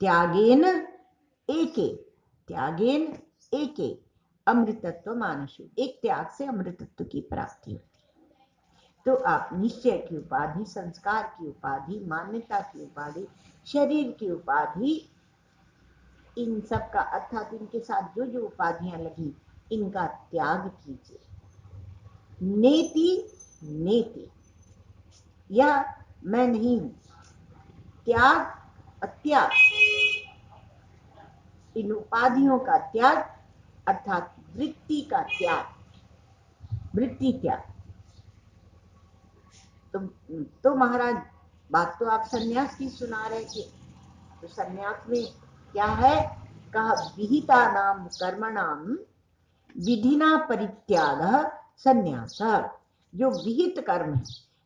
S1: त्यागेन एके, त्यागेन एके अमृतत्व मानसु, एक त्याग से अमृतत्व की प्राप्ति होती है। तो आप निश्चय की उपाधि, संस्कार की उपाधि, मान्यता की उपाधि, शरीर की उपाधि, इन सब का अर्थात इनके साथ जो जो उपाधियां लगी इनका त्याग कीजिए। नेति नेति, यह मैं नहीं हूं, त्याग त्याग, इन उपाधियों का त्याग अर्थात वृत्ति का त्याग, वृत्ति त्याग। तो महाराज बात तो आप सन्यास की सुना रहे थे, तो सन्यास में क्या है? कहा विहिता नाम कर्मणाम विधिना परित्याग सन्यास। जो विहित कर्म है,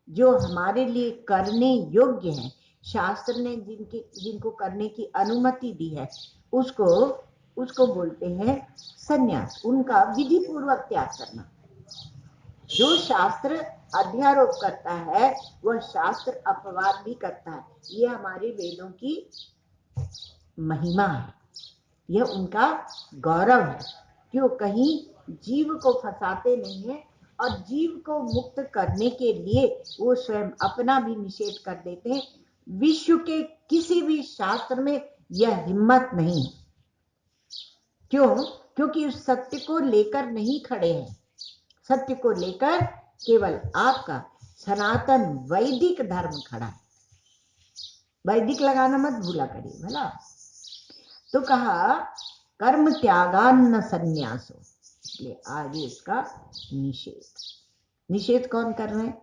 S1: जो हमारे लिए करने योग्य है, शास्त्र ने जिनको करने की अनुमति दी है, उसको बोलते हैं सन्यास। उनका विधि पूर्वक त्याग करना। जो शास्त्र अध्यारोप करता है वह शास्त्र अपवाद भी करता है, ये हमारे वेदों की महिमा है, यह उनका गौरव है। क्यों? कहीं जीव को फंसाते नहीं है, और जीव को मुक्त करने के लिए वो स्वयं अपना भी निषेध कर देते हैं। विश्व के किसी भी शास्त्र में यह हिम्मत नहीं है। क्यों? क्योंकि उस सत्य को लेकर नहीं खड़े हैं। सत्य को लेकर केवल आपका सनातन वैदिक धर्म खड़ा है। वैदिक लगाना मत भूला करिए भला। तो कहा कर्म त्यागान्न संन्यासो, इसलिए आगे इसका निषेध। निषेध कौन कर रहे हैं?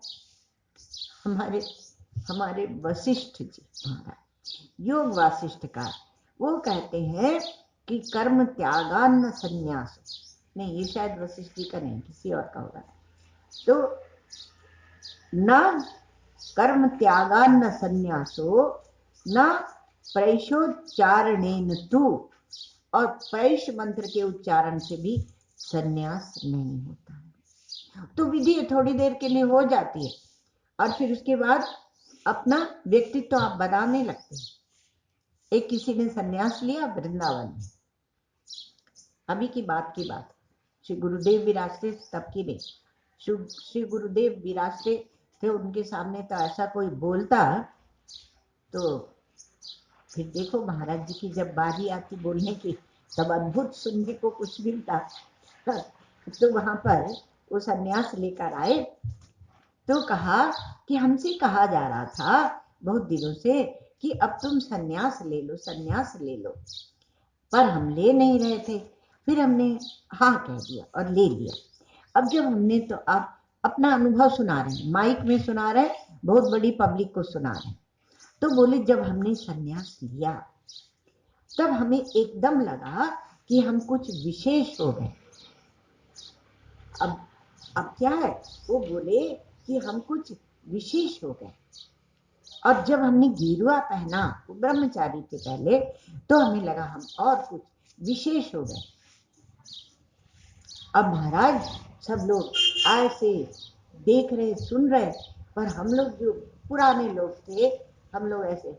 S1: हमारे वशिष्ठ जी महाराज, योग वासिष्ठ का। वो कहते हैं कि कर्म त्यागान्न संन्यासो, नहीं ये शायद वशिष्ठ जी का नहीं, किसी और का होगा। तो न कर्म त्यागान्न संन्यासो न प्रैषोच्चारणेन तु, और प्रैष मंत्र के उच्चारण से भी संन्यास नहीं होता है। तो विधि थोड़ी देर के लिए हो जाती है, और फिर उसके बाद अपना व्यक्तित्व तो आप बनाने लगते हैं। एक किसी ने संन्यास लिया वृंदावन में, अभी की बात श्री गुरुदेव विराजते तब की नहीं, श्री गुरुदेव विराजते थे, उनके सामने तो ऐसा कोई बोलता तो फिर देखो महाराज जी की जब बारी आती बोलने की, तब अद्भुत सुनने को कुछ मिलता। तो वहां पर वो सन्यास लेकर आए, तो कहा कि हमसे कहा जा रहा था बहुत दिनों से कि अब तुम सन्यास ले लो, सन्यास ले लो, पर हम ले नहीं रहे थे। फिर हमने हाँ कह दिया और ले लिया। अब जब हमने, तो आप अपना अनुभव सुना रहे हैं, माइक में सुना रहे हैं, बहुत बड़ी पब्लिक को सुना रहे हैं। तो बोले जब हमने सन्यास लिया तब हमें एकदम लगा कि हम कुछ विशेष हो गए। अब क्या है? वो बोले कि हम कुछ विशेष हो गए, और जब हमने गेरुआ पहना ब्रह्मचारी के पहले, तो हमें लगा हम और कुछ विशेष हो गए। अब महाराज सब लोग ऐसे देख रहे, सुन रहे, पर हम लोग जो पुराने लोग थे, हम लोग ऐसे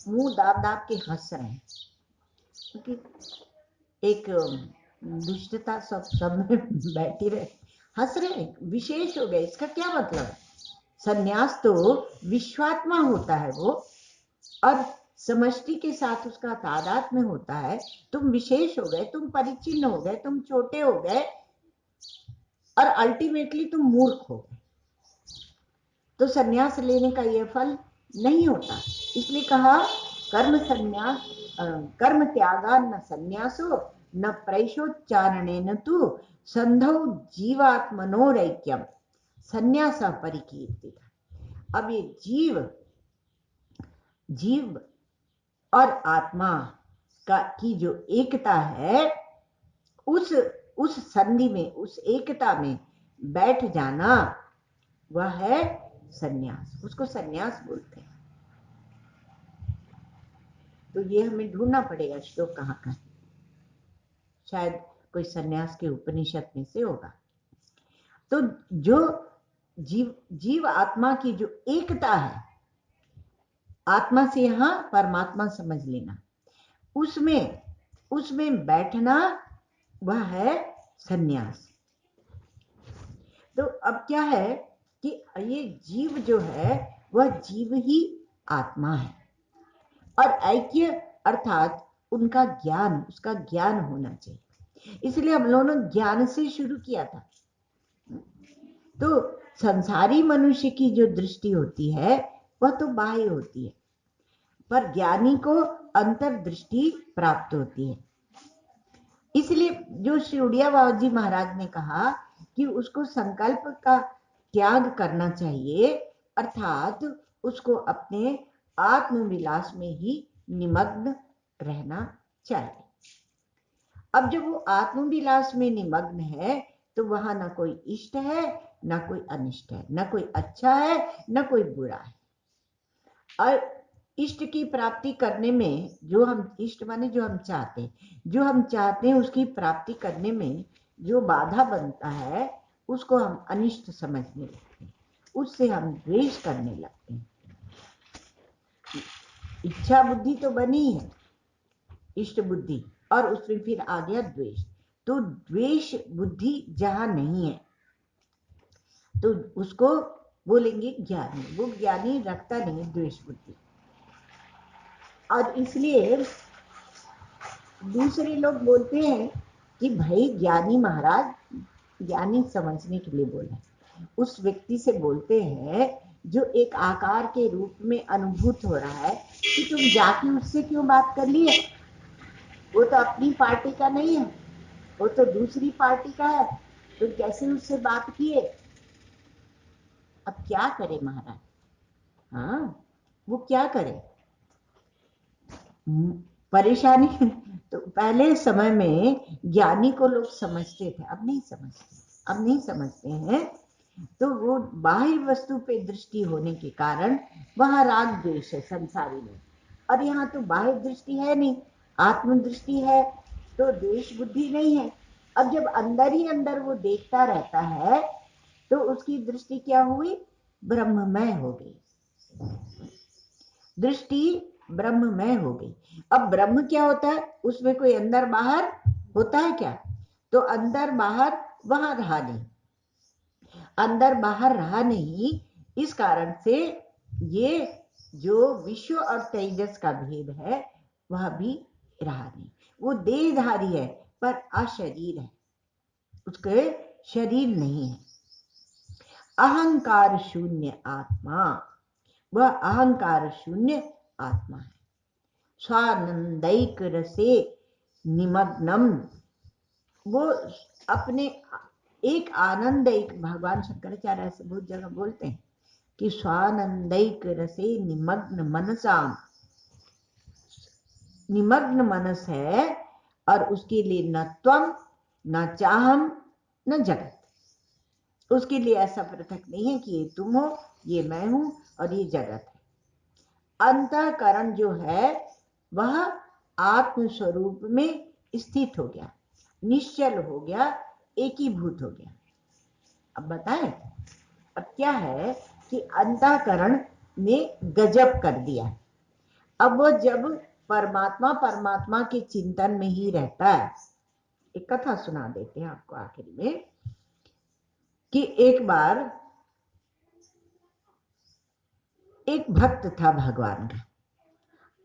S1: मुंह दाब दाब के हंस रहे हैं। क्योंकि एक दुष्टता सब में बैठी रहे, हंस रहे, विशेष हो गए, इसका क्या मतलब है? संन्यास तो विश्वात्मा होता है वो, और समष्टि के साथ उसका तादाद में होता है। तुम विशेष हो गए, तुम परिचिन्न हो गए, तुम छोटे हो गए, और अल्टीमेटली तुम मूर्ख हो गए, तो संन्यास लेने का यह फल नहीं होता। इसलिए कहा कर्म संन्यास, कर्म त्यागा न संन्यासो न प्रैशोच्चारणेन तु संधौ जीवात्मनोरैक्यम संन्यास परिकीर्ति। अब ये जीव और आत्मा की जो एकता है, उस संधि में, उस एकता में बैठ जाना, वह है संन्यास। उसको संन्यास बोलते हैं। तो ये हमें ढूंढना पड़ेगा श्लोक कहाँ का, शायद कोई संन्यास के उपनिषद में से होगा। तो जो जीव आत्मा की जो एकता है, आत्मा से यहां परमात्मा समझ लेना, उसमें बैठना, वह है संन्यास। तो अब क्या है कि ये जीव जो है वह जीव ही आत्मा है, और ऐक्य अर्थात उनका ज्ञान, उसका ज्ञान होना चाहिए। इसलिए हम लोगों ने ज्ञान से शुरू किया था। तो संसारी मनुष्य की जो दृष्टि होती है वह तो बाह्य होती है, पर ज्ञानी को अंतर्दृष्टि प्राप्त होती है। इसलिए जो श्री उड़िया बाबा जी महाराज ने कहा कि उसको संकल्प का त्याग करना चाहिए, अर्थात उसको अपने आत्मविलास में ही निमग्न रहना चाहिए। अब जब वो आत्मविलास में निमग्न है तो वहां ना कोई इष्ट है, ना कोई अनिष्ट है, ना कोई अच्छा है, ना कोई बुरा है। और इष्ट की प्राप्ति करने में, जो हम इष्ट माने जो हम चाहते हैं उसकी प्राप्ति करने में जो बाधा बनता है, उसको हम अनिष्ट समझने लगते हैं, उससे हम द्वेष करने लगते हैं। इच्छा बुद्धि तो बनी है, इष्ट बुद्धि, और उसमें फिर आ गया द्वेष। तो द्वेष बुद्धि जहां नहीं है तो उसको बोलेंगे ज्ञानी। वो ज्ञानी रखता नहीं द्वेष बुद्धि। और इसलिए दूसरे लोग बोलते हैं कि भाई ज्ञानी महाराज, ज्ञानी समझने के लिए बोला, उस व्यक्ति से बोलते हैं जो एक आकार के रूप में अनुभूत हो रहा है कि तुम जाके उससे क्यों बात कर लिए, वो तो अपनी पार्टी का नहीं है, वो तो दूसरी पार्टी का है, तुम कैसे उससे बात किए। अब क्या करे महाराज? हाँ, वो क्या करे? परेशानी। तो पहले समय में ज्ञानी को लोग समझते थे, अब नहीं समझते हैं। तो वो बाह्य वस्तु पे दृष्टि होने के कारण वहां राग द्वेष है संसारी में, और यहाँ तो बाह्य दृष्टि है नहीं, आत्म दृष्टि है, तो द्वेष बुद्धि नहीं है। अब जब अंदर ही अंदर वो देखता रहता है तो उसकी दृष्टि क्या हुई? ब्रह्ममय हो गई, दृष्टि ब्रह्ममय हो गई। अब ब्रह्म क्या होता है? उसमें कोई अंदर बाहर होता है क्या? तो अंदर बाहर वहां रहा नहीं, अंदर बाहर रहा नहीं। इस कारण से ये जो विश्व और तेजस का भेद है वह भी रहा नहीं। वो देहधारी है पर अशरीर है, उसके शरीर नहीं है। अहंकार शून्य आत्मा, वह अहंकार शून्य आत्मा है। स्वानंदैक रसे निमग्नम, वो अपने एक आनंद, एक भगवान शंकराचार्य ऐसे बहुत जगह बोलते हैं कि स्वानंदैक रसे निमग्न मनसाम, निमग्न मनस है, और उसके लिए न त्वम न चाहम न जगत, उसके लिए ऐसा पृथक नहीं है कि ये तुम हो, ये मैं हूं और ये जगत है। अंतःकरण जो है वह आत्म स्वरूप में स्थित हो गया, निश्चल हो गया, एकीभूत हो गया। अब बताएं, अब क्या है कि अंतःकरण ने गजब कर दिया। अब वो जब परमात्मा परमात्मा के चिंतन में ही रहता है। एक कथा सुना देते हैं आपको आखिर में कि एक बार एक भक्त था भगवान का,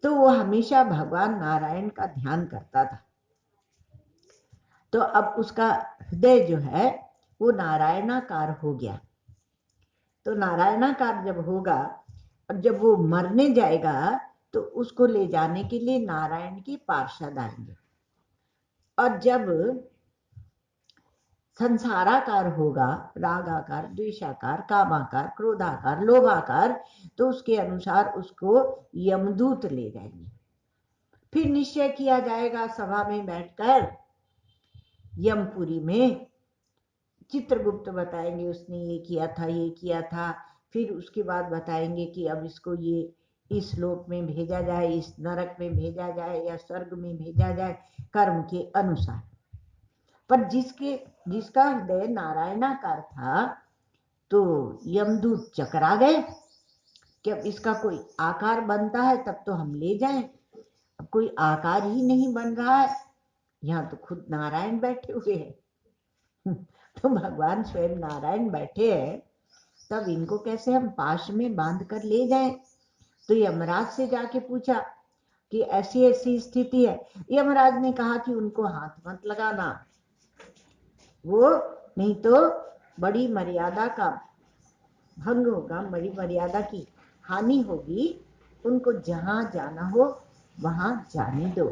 S1: तो वो हमेशा भगवान नारायण का ध्यान करता था। तो अब उसका हृदय जो है वो नारायणाकार हो गया। तो नारायणाकार जब होगा और जब वो मरने जाएगा तो उसको ले जाने के लिए नारायण के पार्षद आएंगे। और जब संसाराकार होगा, रागाकार, द्वेषाकार, कामाकार, क्रोधाकार, लोभाकार, तो उसके अनुसार उसको यमदूत ले जाएंगे। फिर निश्चय किया जाएगा सभा में बैठकर, यमपुरी में चित्रगुप्त बताएंगे उसने ये किया था, ये किया था। फिर उसके बाद बताएंगे कि अब इसको ये इस लोक में भेजा जाए, इस नरक में भेजा जाए या स्वर्ग में भेजा जाए, कर्म के अनुसार। पर जिसका हृदय नारायणाकार था, तो यमदूत चकरा गए कि अब इसका कोई आकार बनता है तब तो हम ले जाएं। अब कोई आकार ही नहीं बन रहा है, यहाँ तो खुद नारायण बैठे हुए हैं। तो भगवान स्वयं नारायण बैठे हैं, तब इनको कैसे हम पाश में बांध कर ले जाएं? तो यमराज से जाके पूछा कि ऐसी ऐसी स्थिति है। यमराज ने कहा कि उनको हाथ मत लगाना, वो नहीं तो बड़ी मर्यादा का भंग होगा, बड़ी मर्यादा की हानि होगी। उनको जहां जाना हो वहां जाने दो,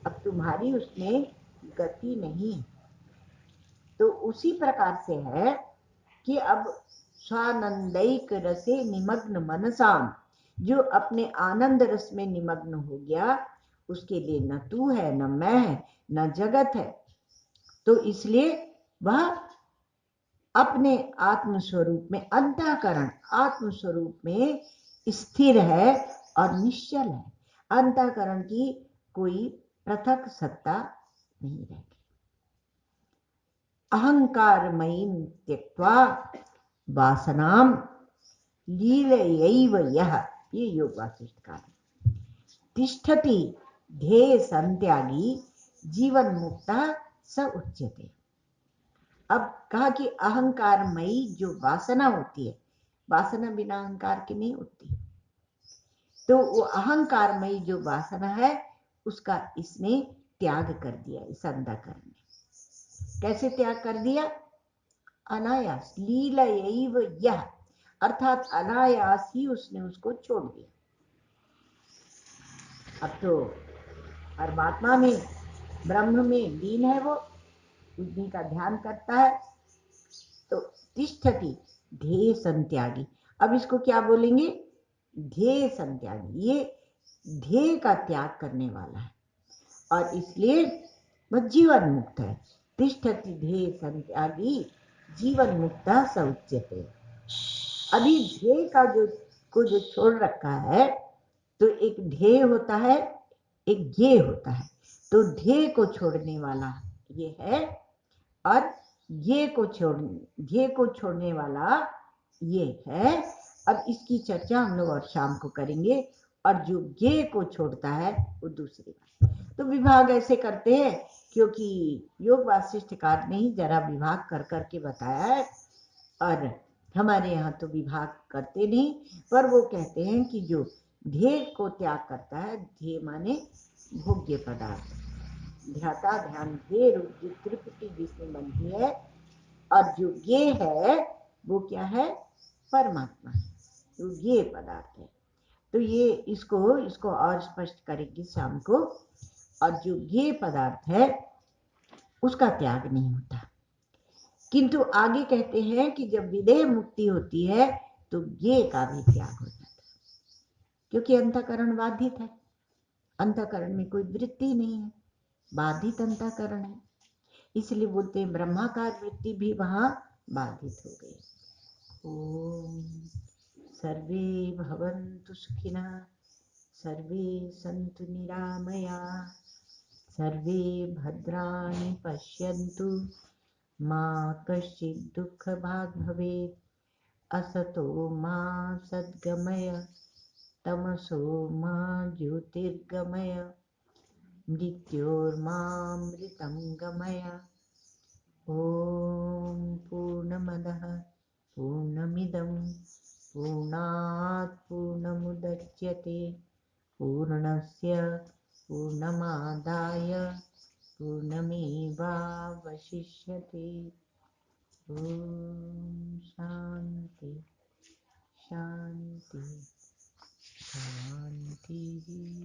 S1: अब तुम्हारी उसमें गति नहीं है। तो उसी प्रकार से है कि अब स्वानंदैक रसे निमग्न मनसाम, जो अपने आनंद रस में निमग्न हो गया, उसके लिए न तू है, न मैं है, न जगत है। तो इसलिए वह अपने आत्मस्वरूप में, अंतःकरण आत्मस्वरूप में स्थिर है और निश्चल है। अंतःकरण की कोई पृथक सत्ता नहीं रहेगी। अहंकारमयीं त्यक्त्वा वासनाम लीलयैव यः, ये योग वासिष्ठ का तिष्ठति ध्येय संत्यागी जीवन मुक्ता स उच्यते। अब कहा कि अहंकारमयी जो वासना होती है, वासना बिना अहंकार की नहीं होती, तो वो अहंकारमयी जो वासना है उसका इसने त्याग कर दिया। इस अंधकरण ने कैसे त्याग कर दिया? अनायास, लीलयैव यः, अर्थात अनायास ही उसने उसको छोड़ दिया। अब तो परमात्मा में, ब्रह्म में लीन है, वो उन्हीं का ध्यान करता है। तो तिष्ठति ध्येय संत्यागी, अब इसको क्या बोलेंगे? ध्येय संत्यागी, ये ध्येय का त्याग करने वाला है और इसलिए वह जीवन मुक्त है। तिष्ठति ध्येय संत्यागी जीवन मुक्ता स उच्यते। अभी ध्येय का जो छोड़ रखा है, तो एक ध्येय होता है, एक ज्ञेय होता है। तो ध्येय को छोड़ने वाला ये है और ध्येय को छोड़ने वाला ये है। अब इसकी चर्चा हम लोग और शाम को करेंगे। और जो ज्ञेय को छोड़ता है वो दूसरी बात। तो विभाग ऐसे करते हैं क्योंकि योग वासिष्ठकार ने ही जरा विभाग कर करके बताया है, और हमारे यहाँ तो विभाग करते नहीं, पर वो कहते हैं कि जो ध्येय को त्याग करता है, ध्येय माने भोग्य पदार्थ, ध्याता ध्यान ध्येय रूप जो त्रिपुटी जिसमें बनती है, और जो ज्ञेय है वो क्या है? परमात्मा है, तो ज्ञेय पदार्थ है। तो ये इसको और स्पष्ट करेंगे शाम को। और जो ज्ञेय पदार्थ है उसका त्याग नहीं होता, किंतु आगे कहते हैं कि जब विदेह मुक्ति होती है तो ज्ञेय का भी त्याग हो जाता है, क्योंकि अंतःकरण बाधित है। अंतःकरण में कोई वृत्ति नहीं है, बाधित अंतःकरण है, इसलिए बोलते हैं ब्रह्माकार वृत्ति भी वहां बाधित हो गई। ओम सर्वे भवन्तु सुखिनः, सर्वे सन्तु निरामयाः, सर्वे भद्राणि पश्यन्तु, मा कश्चित् दुःखभाग् भवेत्। असतो मा सद्गमय, तमसो मा ज्योतिर्गमय मृत्योर्मामृतं गमय। ॐ पूर्णमदः पूर्णमिदं पूर्णात् पूर्णमुदच्यते पूर्णस्य पूर्णमादाय पूर्णमेवावशिष्यते। ॐ शान्ति